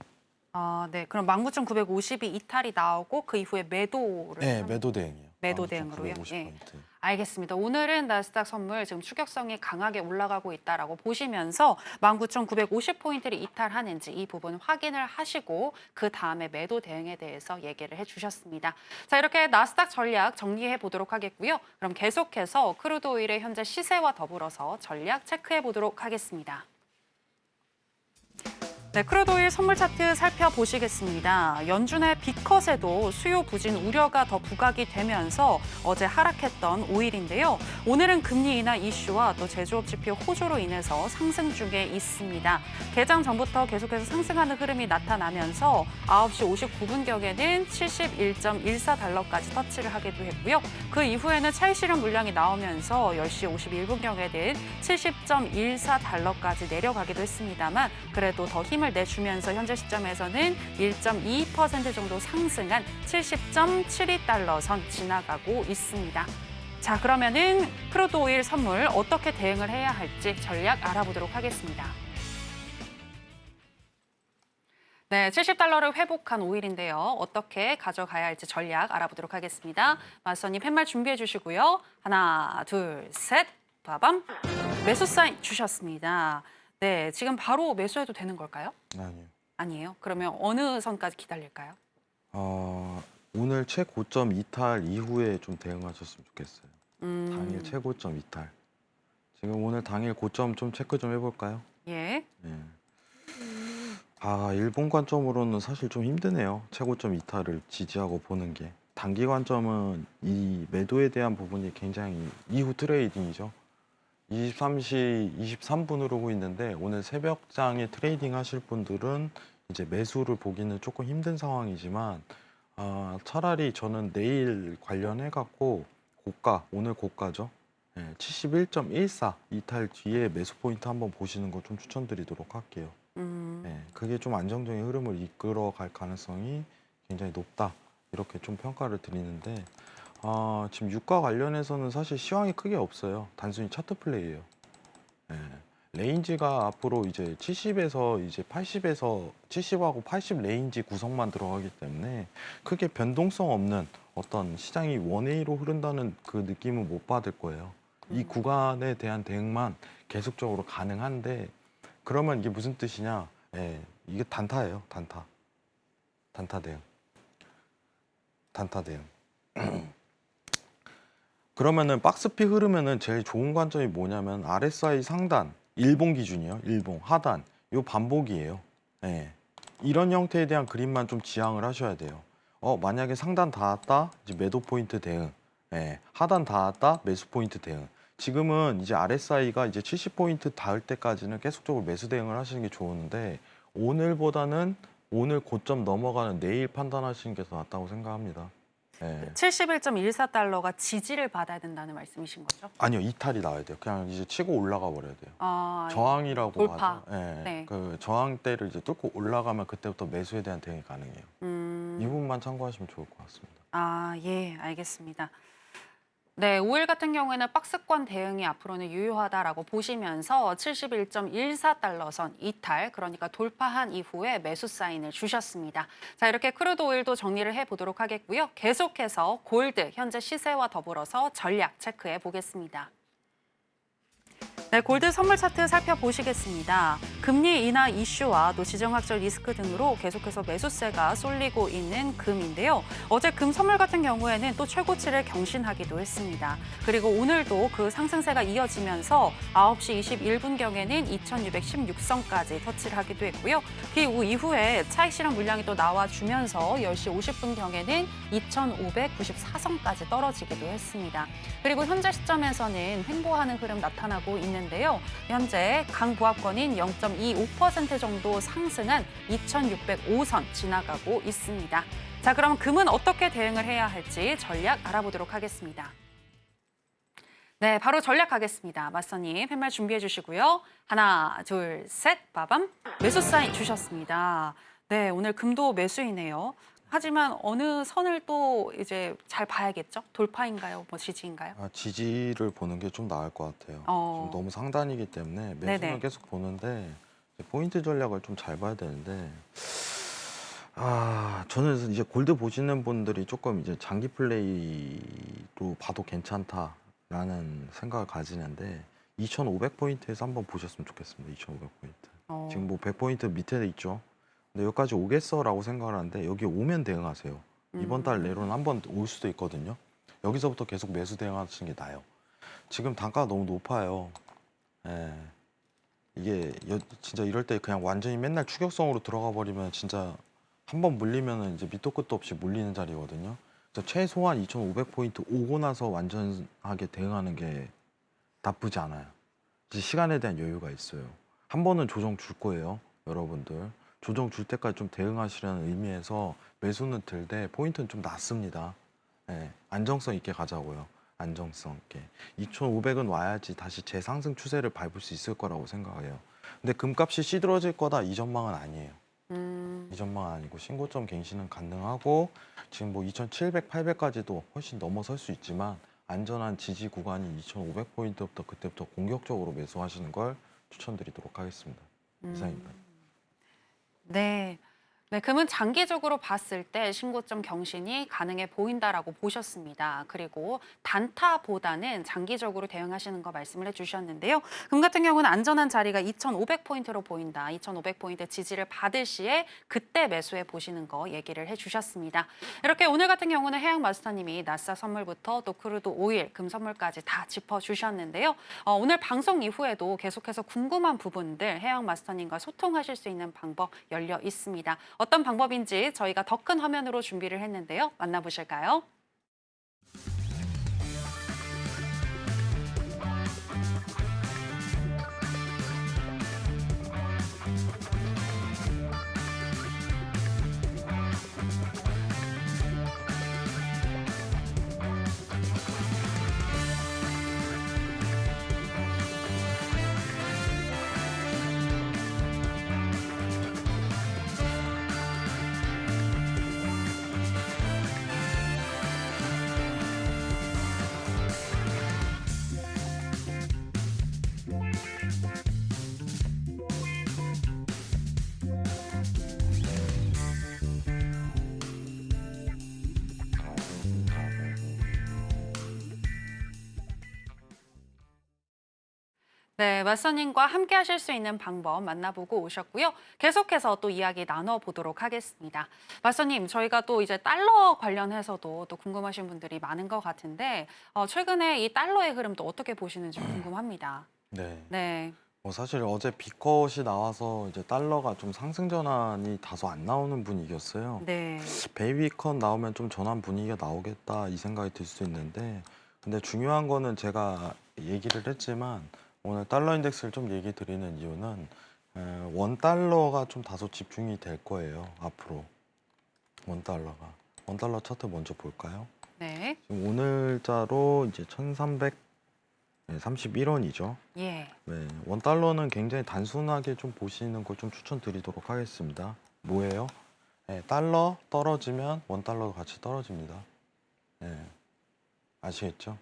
네. 그럼 19,950이 이탈이 나오고 그 이후에 매도를 네, 매도 대응이요. 매도 대응으로요? 예. 950포인트. 알겠습니다. 오늘은 나스닥 선물 지금 추격성이 강하게 올라가고 있다라고 보시면서 19,950포인트를 이탈하는지 이 부분 확인을 하시고 그 다음에 매도 대응에 대해서 얘기를 해주셨습니다. 자, 이렇게 나스닥 전략 정리해 보도록 하겠고요. 그럼 계속해서 크루드 오일의 현재 시세와 더불어서 전략 체크해 보도록 하겠습니다. 네, 크루드오일 선물 차트 살펴보시겠습니다. 연준의 빅컷에도 수요 부진 우려가 더 부각이 되면서 어제 하락했던 오일인데요. 오늘은 금리 인하 이슈와 또 제조업 지표 호조로 인해서 상승 중에 있습니다. 개장 전부터 계속해서 상승하는 흐름이 나타나면서 9시 59분경에는 71.14달러까지 터치를 하기도 했고요. 그 이후에는 차익 실현 물량이 나오면서 10시 51분경에는 70.14달러까지 내려가기도 했습니다만 그래도 더 힘을 내주면서 현재 시점에서는 1.22% 정도 상승한 70.72달러 선 지나가고 있습니다. 자, 그러면은 크루드 오일 선물 어떻게 대응을 해야 할지 전략 알아보도록 하겠습니다. 네, 70달러를 회복한 오일인데요. 어떻게 가져가야 할지 전략 알아보도록 하겠습니다. 마스터님 팻말 준비해 주시고요. 하나, 둘, 셋, 빠밤. 매수 사인 주셨습니다. 네, 지금 바로 매수해도 되는 걸까요? 아니요. 아니에요. 그러면 어느 선까지 기다릴까요? 오늘 최고점 이탈 이후에 좀 대응하셨으면 좋겠어요. 당일 최고점 이탈. 지금 오늘 당일 고점 좀 체크 좀 해볼까요? 예. 네. 일본 관점으로는 사실 좀 힘드네요. 최고점 이탈을 지지하고 보는 게. 단기 관점은 이 매도에 대한 부분이 굉장히 이후 트레이딩이죠. 23시 23분으로 오고 있는데 오늘 새벽장에 트레이딩 하실 분들은 이제 매수를 보기는 조금 힘든 상황이지만 차라리 저는 내일 관련해 갖고 고가, 오늘 고가죠. 71.14 이탈 뒤에 매수 포인트 한번 보시는 거 좀 추천드리도록 할게요. 그게 좀 안정적인 흐름을 이끌어 갈 가능성이 굉장히 높다. 이렇게 좀 평가를 드리는데 지금 유가 관련해서는 사실 시황이 크게 없어요. 단순히 차트 플레이예요. 레인지가 앞으로 이제 70에서 이제 80에서 70하고 80 레인지 구성만 들어가기 때문에 크게 변동성 없는 어떤 시장이 원웨이로 흐른다는 그 느낌은 못 받을 거예요. 이 구간에 대한 대응만 계속적으로 가능한데 그러면 이게 무슨 뜻이냐? 이게 단타예요. 단타. 단타 대응. 단타 대응. 그러면은 박스피 흐르면은 제일 좋은 관점이 뭐냐면 RSI 상단, 일봉 기준이요. 일봉 하단, 요 반복이에요. 이런 형태에 대한 그림만 좀 지향을 하셔야 돼요. 만약에 상단 닿았다, 이제 매도 포인트 대응. 하단 닿았다, 매수 포인트 대응. 지금은 이제 RSI가 이제 70포인트 닿을 때까지는 계속적으로 매수 대응을 하시는 게 좋은데 오늘보다는 오늘 고점 넘어가는 내일 판단하시는 게 더 낫다고 생각합니다. 예. 71.14달러가 지지를 받아야 된다는 말씀이신 거죠? 아니요, 이탈이 나와야 돼요. 그냥 이제 치고 올라가 버려야 돼요. 아, 저항이라고 돌파. 하죠. 예. 네. 그 저항대를 이제 뚫고 올라가면 그때부터 매수에 대한 대응이 가능해요. 이 부분만 참고하시면 좋을 것 같습니다. 아, 예, 알겠습니다. 네, 5일 같은 경우에는 박스권 대응이 앞으로는 유효하다라고 보시면서 71.14달러 선 이탈, 그러니까 돌파한 이후에 매수 사인을 주셨습니다. 자, 이렇게 크루드 오일도 정리를 해보도록 하겠고요. 계속해서 골드, 현재 시세와 더불어서 전략 체크해 보겠습니다. 네, 골드 선물 차트 살펴보시겠습니다. 금리 인하 이슈와 또 지정학적 리스크 등으로 계속해서 매수세가 쏠리고 있는 금인데요. 어제 금 선물 같은 경우에는 또 최고치를 경신하기도 했습니다. 그리고 오늘도 그 상승세가 이어지면서 9시 21분경에는 2616선까지 터치를 하기도 했고요. 그 이후에 차익 실현 물량이 또 나와주면서 10시 50분경에는 2594선까지 떨어지기도 했습니다. 그리고 현재 시점에서는 횡보하는 흐름 나타나고 있는데요. 현재 강보합권인 0.25% 정도 상승한 2605선 지나가고 있습니다. 자, 그럼 금은 어떻게 대응을 해야 할지 전략 알아보도록 하겠습니다. 네, 바로 전략 가겠습니다. 맞서님, 팻말 준비해 주시고요. 하나, 둘, 셋, 빠밤. 매수 사인 주셨습니다. 네, 오늘 금도 매수이네요. 하지만 어느 선을 또 이제 잘 봐야겠죠? 돌파인가요? 뭐 지지인가요? 지지를 보는 게 좀 나을 것 같아요. 지금 너무 상단이기 때문에 매수는 네네. 계속 보는데 포인트 전략을 좀 잘 봐야 되는데 저는 이제 골드 보시는 분들이 조금 이제 장기 플레이로 봐도 괜찮다라는 생각을 가지는데 2,500포인트에서 한번 보셨으면 좋겠습니다. 2,500포인트. 지금 뭐 100포인트 밑에 있죠. 근데 여기까지 오겠어라고 생각을 하는데 여기 오면 대응하세요. 이번 달 내로는 한번 올 수도 있거든요. 여기서부터 계속 매수 대응하시는 게 나아요. 지금 단가가 너무 높아요. 예. 이게 진짜 이럴 때 그냥 완전히 맨날 추격성으로 들어가 버리면 진짜 한번 물리면은 이제 밑도 끝도 없이 물리는 자리거든요. 그래서 최소한 2,500포인트 오고 나서 완전하게 대응하는 게 나쁘지 않아요. 이제 시간에 대한 여유가 있어요. 한 번은 조정 줄 거예요, 여러분들. 조정 줄 때까지 좀 대응하시라는 의미에서 매수는 들되 포인트는 좀 낮습니다. 예, 안정성 있게 가자고요. 안정성 있게. 2,500은 와야지 다시 재상승 추세를 밟을 수 있을 거라고 생각해요. 근데 금값이 시들어질 거다 이 전망은 아니에요. 이 전망은 아니고 신고점 갱신은 가능하고 지금 뭐 2,700, 800까지도 훨씬 넘어설 수 있지만 안전한 지지 구간이 2,500포인트부터 그때부터 공격적으로 매수하시는 걸 추천드리도록 하겠습니다. 이상입니다. 네. 네, 금은 장기적으로 봤을 때 신고점 경신이 가능해 보인다라고 보셨습니다. 그리고 단타보다는 장기적으로 대응하시는 거 말씀을 해주셨는데요. 금 같은 경우는 안전한 자리가 2,500포인트로 보인다. 2,500포인트 지지를 받을 시에 그때 매수해 보시는 거 얘기를 해주셨습니다. 이렇게 오늘 같은 경우는 해양 마스터님이 나스닥 선물부터 또 크루드 오일, 금 선물까지 다 짚어주셨는데요. 오늘 방송 이후에도 계속해서 궁금한 부분들 해양 마스터님과 소통하실 수 있는 방법 열려 있습니다. 어떤 방법인지 저희가 더 큰 화면으로 준비를 했는데요. 만나보실까요? 네, 마서님과 함께 하실 수 있는 방법 만나보고 오셨고요. 계속해서 또 이야기 나눠보도록 하겠습니다. 마서님, 저희가 또 이제 달러 관련해서도 또 궁금하신 분들이 많은 것 같은데 최근에 이 달러의 흐름도 어떻게 보시는지 궁금합니다. 네. 네. 사실 어제 비컷이 나와서 이제 달러가 좀 상승 전환이 다소 안 나오는 분위기였어요. 네. 베이비컷 나오면 좀 전환 분위기가 나오겠다 이 생각이 들 수 있는데 근데 중요한 거는 제가 얘기를 했지만 오늘 달러 인덱스를 좀 얘기 드리는 이유는 원 달러가 좀 다소 집중이 될 거예요. 앞으로 원 달러가 원달러 차트 먼저 볼까요? 네. 지금 오늘자로 이제 1,331원이죠. 예. 네, 원달러는 굉장히 단순하게 좀 보시는 걸 좀 추천드리도록 하겠습니다. 뭐예요? 네, 달러 떨어지면 원달러도 같이 떨어집니다. 네, 아시겠죠?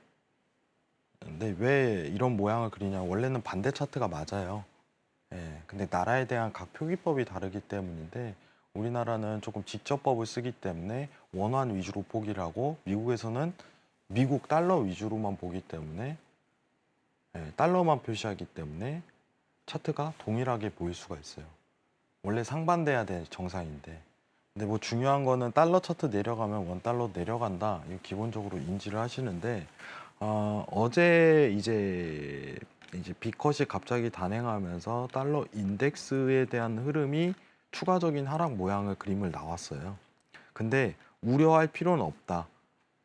근데 왜 이런 모양을 그리냐? 원래는 반대 차트가 맞아요. 예, 근데 나라에 대한 각 표기법이 다르기 때문인데 우리나라는 조금 직접법을 쓰기 때문에 원환 위주로 보기를 하고 미국에서는 미국 달러 위주로만 보기 때문에 달러만 표시하기 때문에 차트가 동일하게 보일 수가 있어요. 원래 상반돼야 될 정상인데 근데 뭐 중요한 거는 달러 차트 내려가면 원달러 내려간다. 이거 기본적으로 인지를 하시는데 어제 이제 비컷이 갑자기 단행하면서 달러 인덱스에 대한 흐름이 추가적인 하락 모양을 그림을 나왔어요. 근데 우려할 필요는 없다.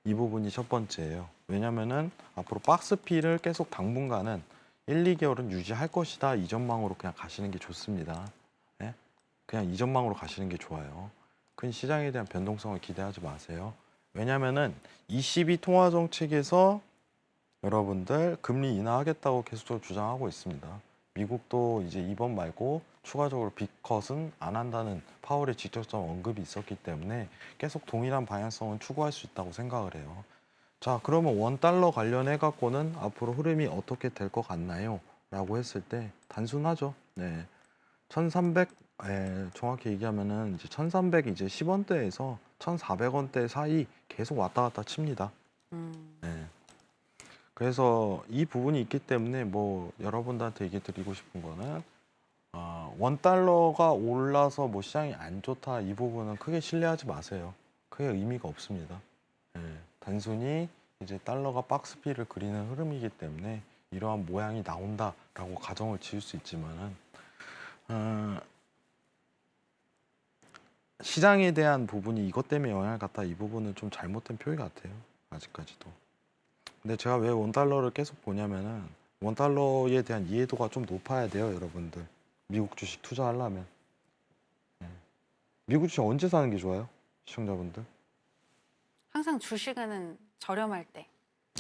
이 부분이 첫 번째예요. 왜냐면은 앞으로 박스피를 계속 당분간은 1, 2개월은 유지할 것이다. 이 전망으로 그냥 가시는 게 좋습니다. 예? 그냥 이 전망으로 가시는 게 좋아요. 큰 시장에 대한 변동성을 기대하지 마세요. 왜냐면은 ECB 통화 정책에서 여러분들 금리 인하하겠다고 계속적으로 주장하고 있습니다. 미국도 이제 이번 말고 추가적으로 빅컷은 안 한다는 파월의 직접적 언급이 있었기 때문에 계속 동일한 방향성은 추구할 수 있다고 생각을 해요. 자, 그러면 원달러 관련해 갖고는 앞으로 흐름이 어떻게 될 것 같나요? 라고 했을 때 단순하죠. 네. 1300, 정확히 얘기하면은 이제 1300 이제 10원대에서 1400원대 사이 계속 왔다 갔다 칩니다. 네. 그래서 이 부분이 있기 때문에 뭐 여러분들한테 얘기 드리고 싶은 거는 원달러가 올라서 뭐 시장이 안 좋다 이 부분은 크게 신뢰하지 마세요. 크게 의미가 없습니다. 예, 단순히 이제 달러가 박스피를 그리는 흐름이기 때문에 이러한 모양이 나온다라고 가정을 지을 수 있지만은 시장에 대한 부분이 이것 때문에 영향을 갖다 이 부분은 좀 잘못된 표현 같아요. 아직까지도. 근데 제가 왜 원달러를 계속 보냐면은 원달러에 대한 이해도가 좀 높아야 돼요, 여러분들. 미국 주식 투자하려면. 예. 미국 주식 언제 사는 게 좋아요? 시청자분들? 항상 주식은 저렴할 때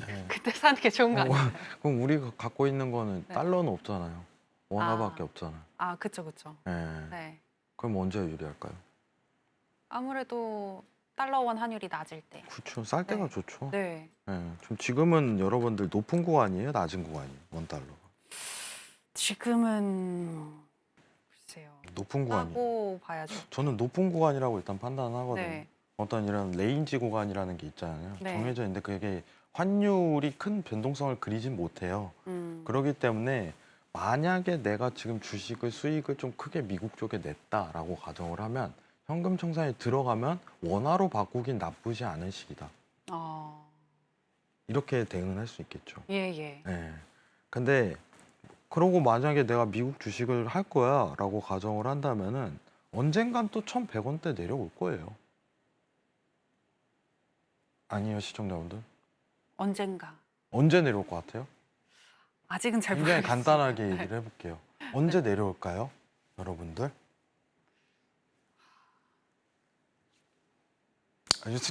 예. 그때 사는 게 좋은 거 아니에요? 그럼 우리가 갖고 있는 거는 네. 달러는 없잖아요. 원화밖에 아. 없잖아요. 아, 그쵸, 그쵸. 예. 네. 그럼 언제 유리할까요? 아무래도 달러 원 환율이 낮을 때. 그렇죠. 쌀 때가 네. 좋죠. 네. 예. 좀 지금은 여러분들 높은 구간이에요, 낮은 구간이에요, 원달러가. 지금은 글쎄요. 높은 구간이에요. 싸고 봐야죠. 저는 높은 구간이라고 일단 판단을 하거든요. 네. 어떤 이런 레인지 구간이라는 게 있잖아요. 네. 정해져 있는데 그게 환율이 큰 변동성을 그리진 못해요. 그렇기 때문에 만약에 내가 지금 주식을 수익을 좀 크게 미국 쪽에 냈다라고 가정을 하면 현금 청산에 들어가면 원화로 바꾸긴 나쁘지 않은 시기다. 이렇게 대응할 수 있겠죠. 예, 예. 예. 근데 그러고 만약에 내가 미국 주식을 할 거야라고 가정을 한다면은 언젠간 또 1,100원대 내려올 거예요. 아니에요, 시청자분들? 언젠가. 언제 내려올 것 같아요? 아직은 잘 굉장히 모르겠어요. 간단하게 얘기를 해볼게요. 언제 내려올까요, 여러분들?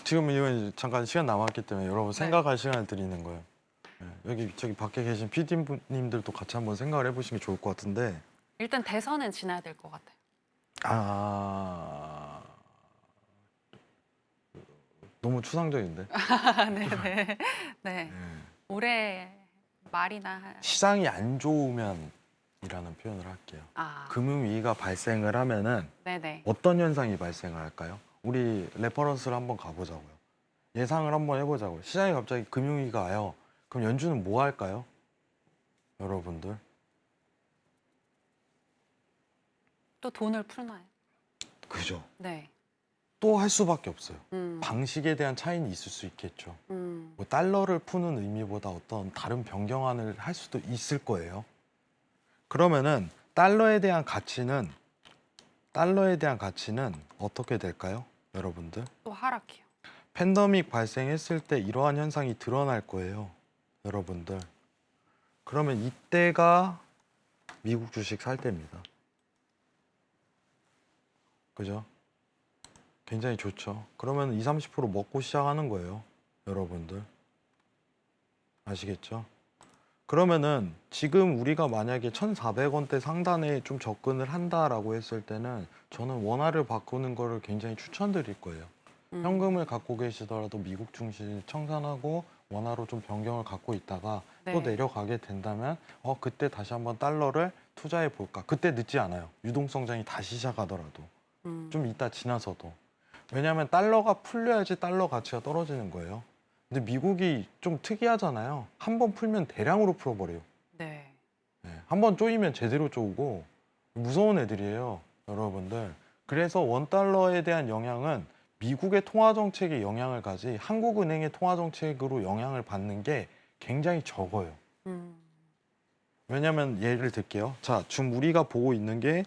지금 이건 잠깐 시간 남았기 때문에 여러분 생각할 시간을 드리는 거예요. 예, 여기 저기 밖에 계신 PD님들도 같이 한번 생각을 해보시는 게 좋을 것 같은데. 일단 대선은 지나야 될 것 같아요. 너무 추상적인데. 네네. 네. 예. 올해 말이나 시장이 안 좋으면 이라는 표현을 할게요. 금융위기가 발생을 하면은 네네. 어떤 현상이 발생을 할까요? 우리 레퍼런스를 한번 가보자고요. 예상을 한번 해보자고요. 시장이 갑자기 금융위기가 와요. 그럼 연준은 뭐 할까요? 여러분들. 또 돈을 풀나요? 그죠? 네. 또 할 수밖에 없어요. 음. 방식에 대한 차이는 있을 수 있겠죠. 음. 뭐 달러를 푸는 의미보다 어떤 다른 변경안을 할 수도 있을 거예요. 그러면은 달러에 대한 가치는 어떻게 될까요? 여러분들? 또 하락해요. 팬데믹 발생했을 때 이러한 현상이 드러날 거예요. 여러분들. 그러면 이때가 미국 주식 살 때입니다. 그죠? 굉장히 좋죠. 그러면 20, 30% 먹고 시작하는 거예요. 여러분들. 아시겠죠? 그러면은 지금 우리가 만약에 1,400원대 상단에 좀 접근을 한다라고 했을 때는 저는 원화를 바꾸는 거를 굉장히 추천드릴 거예요. 현금을 갖고 계시더라도 미국 증시 청산하고 원화로 좀 변경을 갖고 있다가 또 네. 내려가게 된다면 그때 다시 한번 달러를 투자해 볼까? 그때 늦지 않아요. 유동성장이 다시 시작하더라도. 좀 이따 지나서도. 왜냐하면 달러가 풀려야지 달러 가치가 떨어지는 거예요. 근데 미국이 좀 특이하잖아요. 한 번 풀면 대량으로 풀어버려요. 네. 한 번 쪼이면 제대로 쪼고 무서운 애들이에요, 여러분들. 그래서 원달러에 대한 영향은 미국의 통화 정책에 영향을 가지 한국은행의 통화 정책으로 영향을 받는 게 굉장히 적어요. 왜냐면 예를 들게요. 자, 지금 우리가 보고 있는 게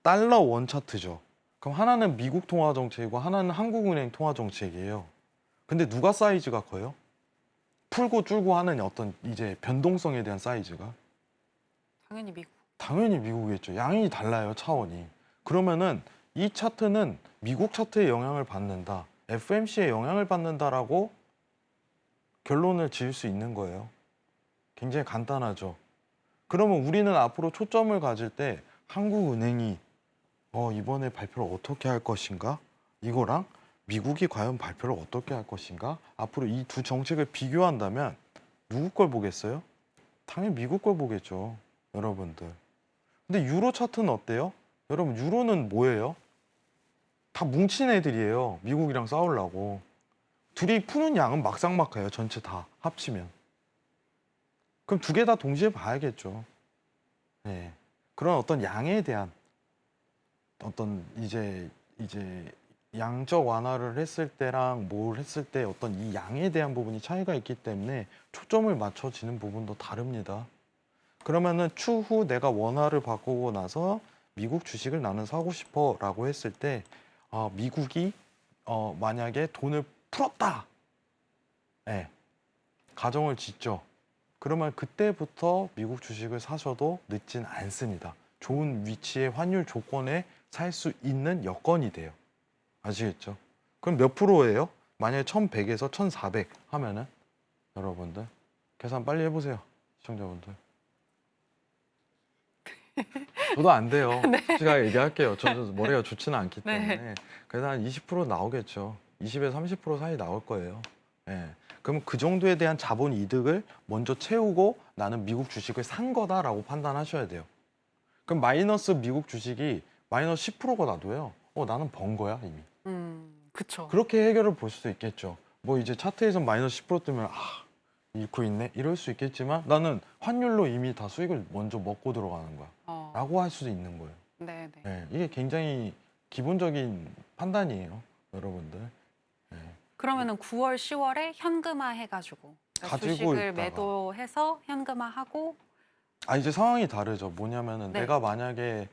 달러 원 차트죠. 그럼 하나는 미국 통화 정책이고 하나는 한국은행 통화 정책이에요. 근데 누가 사이즈가 커요? 풀고 줄고 하는 어떤 이제 변동성에 대한 사이즈가 당연히 미국. 당연히 미국이겠죠. 양이 달라요, 차원이. 그러면은 이 차트는 미국 차트에 영향을 받는다, FMC에 영향을 받는다라고 결론을 지을 수 있는 거예요. 굉장히 간단하죠. 그러면 우리는 앞으로 초점을 가질 때 한국은행이 이번에 발표를 어떻게 할 것인가? 이거랑 미국이 과연 발표를 어떻게 할 것인가? 앞으로 이 두 정책을 비교한다면 누구 걸 보겠어요? 당연히 미국 걸 보겠죠, 여러분들. 근데 유로 차트는 어때요? 여러분, 유로는 뭐예요? 다 뭉친 애들이에요. 미국이랑 싸우려고. 둘이 푸는 양은 막상막하예요. 전체 다 합치면. 그럼 두 개 다 동시에 봐야겠죠. 네. 그런 어떤 양에 대한 어떤 이제 양적 완화를 했을 때랑 뭘 했을 때 어떤 이 양에 대한 부분이 차이가 있기 때문에 초점을 맞춰지는 부분도 다릅니다. 그러면은 추후 내가 원화를 바꾸고 나서 미국 주식을 나는 사고 싶어라고 했을 때 미국이 만약에 돈을 풀었다, 네, 가정을 짓죠. 그러면 그때부터 미국 주식을 사셔도 늦진 않습니다. 좋은 위치의 환율 조건에 살 수 있는 여건이 돼요. 아시겠죠? 그럼 몇 프로예요? 만약에 1100에서 1400 하면은 여러분들 계산 빨리 해보세요. 시청자분들. 저도 안 돼요. 제가 얘기할게요. 저도 머리가 좋지는 않기 때문에. 네. 그래서 한 20% 나오겠죠. 20에서 30% 사이 나올 거예요. 예. 그럼 그 정도에 대한 자본 이득을 먼저 채우고 나는 미국 주식을 산 거다라고 판단하셔야 돼요. 그럼 마이너스 미국 주식이 마이너스 10%가 나도요. 나는 번 거야, 이미. 그쵸. 그렇게 해결을 볼 수도 있겠죠. 뭐 이제 차트에서 마이너스 10% 뜨면 잃고 있네? 이럴 수 있겠지만 나는 환율로 이미 다 수익을 먼저 먹고 들어가는 거야. 라고 할 수도 있는 거예요. 네네. 네, 이게 굉장히 기본적인 판단이에요, 여러분들. 네. 그러면은 9월, 10월에 현금화 해가지고 그러니까 가지고 주식을 있다가. 매도해서 현금화하고. 이제 상황이 다르죠. 뭐냐면은 네. 내가 만약에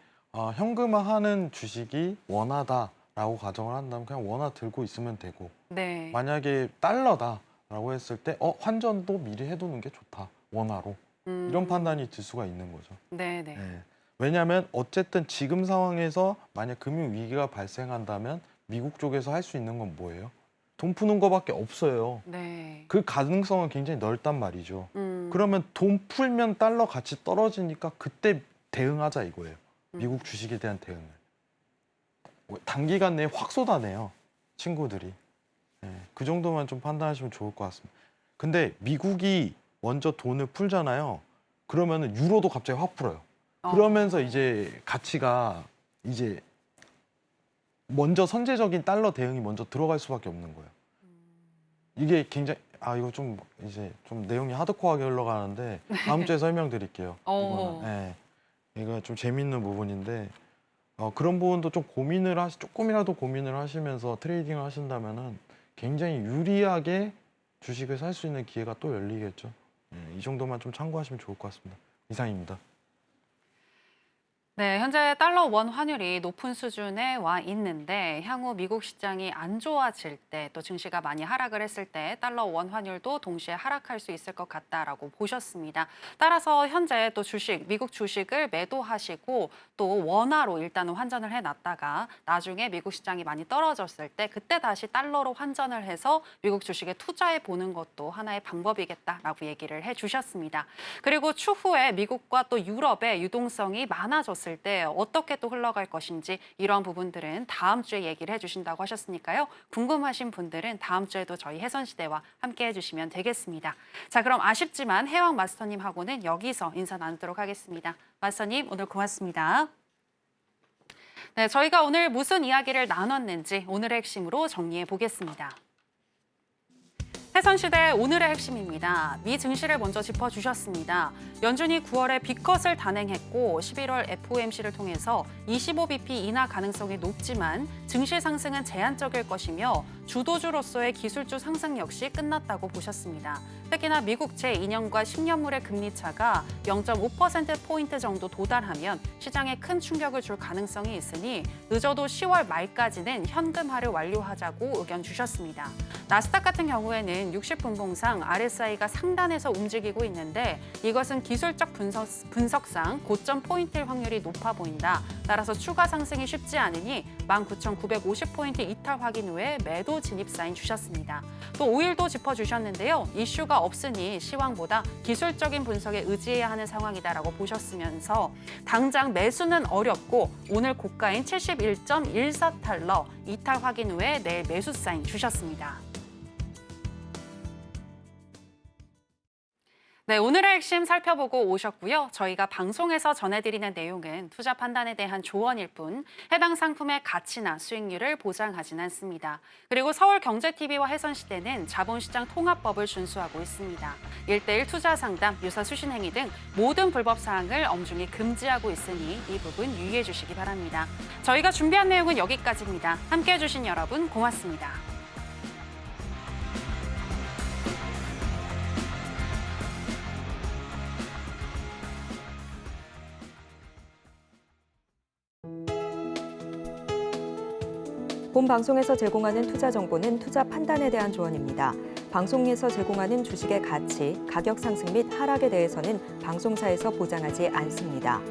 현금화하는 주식이 원화다라고 가정을 한다면 그냥 원화 들고 있으면 되고, 네. 만약에 달러다라고 했을 때 환전도 미리 해두는 게 좋다, 원화로. 이런 판단이 들 수가 있는 거죠. 네네. 네. 왜냐하면 어쨌든 지금 상황에서 만약 금융 위기가 발생한다면 미국 쪽에서 할 수 있는 건 뭐예요? 돈 푸는 거밖에 없어요. 네. 그 가능성은 굉장히 넓단 말이죠. 그러면 돈 풀면 달러 가치 떨어지니까 그때 대응하자 이거예요. 미국 주식에 대한 대응을. 단기간 내에 확 쏟아내요, 친구들이. 네, 그 정도만 좀 판단하시면 좋을 것 같습니다. 근데 미국이 먼저 돈을 풀잖아요. 그러면은 유로도 갑자기 확 풀어요. 그러면서 이제 가치가 이제 먼저 선제적인 달러 대응이 먼저 들어갈 수밖에 없는 거예요. 이게 굉장히 이거 좀 이제 좀 내용이 하드코어하게 흘러가는데 다음 주에 설명드릴게요. 이거는. 네. 이거 좀 재밌는 부분인데 그런 부분도 좀 조금이라도 고민을 하시면서 트레이딩을 하신다면은 굉장히 유리하게 주식을 살 수 있는 기회가 또 열리겠죠. 이 정도만 좀 참고하시면 좋을 것 같습니다. 이상입니다. 네, 현재 달러 원 환율이 높은 수준에 와 있는데 향후 미국 시장이 안 좋아질 때 또 증시가 많이 하락을 했을 때 달러 원 환율도 동시에 하락할 수 있을 것 같다라고 보셨습니다. 따라서 현재 또 미국 주식을 매도하시고 또 원화로 일단은 환전을 해놨다가 나중에 미국 시장이 많이 떨어졌을 때 그때 다시 달러로 환전을 해서 미국 주식에 투자해 보는 것도 하나의 방법이겠다라고 얘기를 해주셨습니다. 그리고 추후에 미국과 또 유럽의 유동성이 많아졌을 때 어떻게 또 흘러갈 것인지 이런 부분들은 다음 주에 얘기를 해주신다고 하셨으니까요. 궁금하신 분들은 다음 주에도 저희 해선시대와 함께 해주시면 되겠습니다. 자, 그럼 아쉽지만 해왕 마스터님하고는 여기서 인사 나누도록 하겠습니다. 마스터님, 오늘 고맙습니다. 네, 저희가 오늘 무슨 이야기를 나눴는지 오늘의 핵심으로 정리해 보겠습니다. 해선시대 오늘의 핵심입니다. 미 증시를 먼저 짚어주셨습니다. 연준이 9월에 B컷을 단행했고 11월 FOMC를 통해서 25bp 인하 가능성이 높지만 증시 상승은 제한적일 것이며 주도주로서의 기술주 상승 역시 끝났다고 보셨습니다. 특히나 미국 제2년과 10년물의 금리 차가 0.5%포인트 정도 도달하면 시장에 큰 충격을 줄 가능성이 있으니 늦어도 10월 말까지는 현금화를 완료하자고 의견 주셨습니다. 나스닥 같은 경우에는 60분봉상 RSI가 상단에서 움직이고 있는데 이것은 기술적 분석상 고점 포인트일 확률이 높아 보인다. 따라서 추가 상승이 쉽지 않으니 19,950포인트 이탈 확인 후에 매도 진입 사인 주셨습니다. 또 5일도 짚어주셨는데요. 이슈가 없으니 시황보다 기술적인 분석에 의지해야 하는 상황이다라고 보셨으면서 당장 매수는 어렵고 오늘 고가인 71.14달러 이탈 확인 후에 내일 매수 사인 주셨습니다. 네, 오늘의 핵심 살펴보고 오셨고요. 저희가 방송에서 전해드리는 내용은 투자 판단에 대한 조언일 뿐 해당 상품의 가치나 수익률을 보장하진 않습니다. 그리고 서울경제TV와 해선시대는 자본시장 통합법을 준수하고 있습니다. 1:1 투자 상담, 유사 수신 행위 등 모든 불법 사항을 엄중히 금지하고 있으니 이 부분 유의해 주시기 바랍니다. 저희가 준비한 내용은 여기까지입니다. 함께해 주신 여러분 고맙습니다. 본 방송에서 제공하는 투자 정보는 투자 판단에 대한 조언입니다. 방송에서 제공하는 주식의 가치, 가격 상승 및 하락에 대해서는 방송사에서 보장하지 않습니다.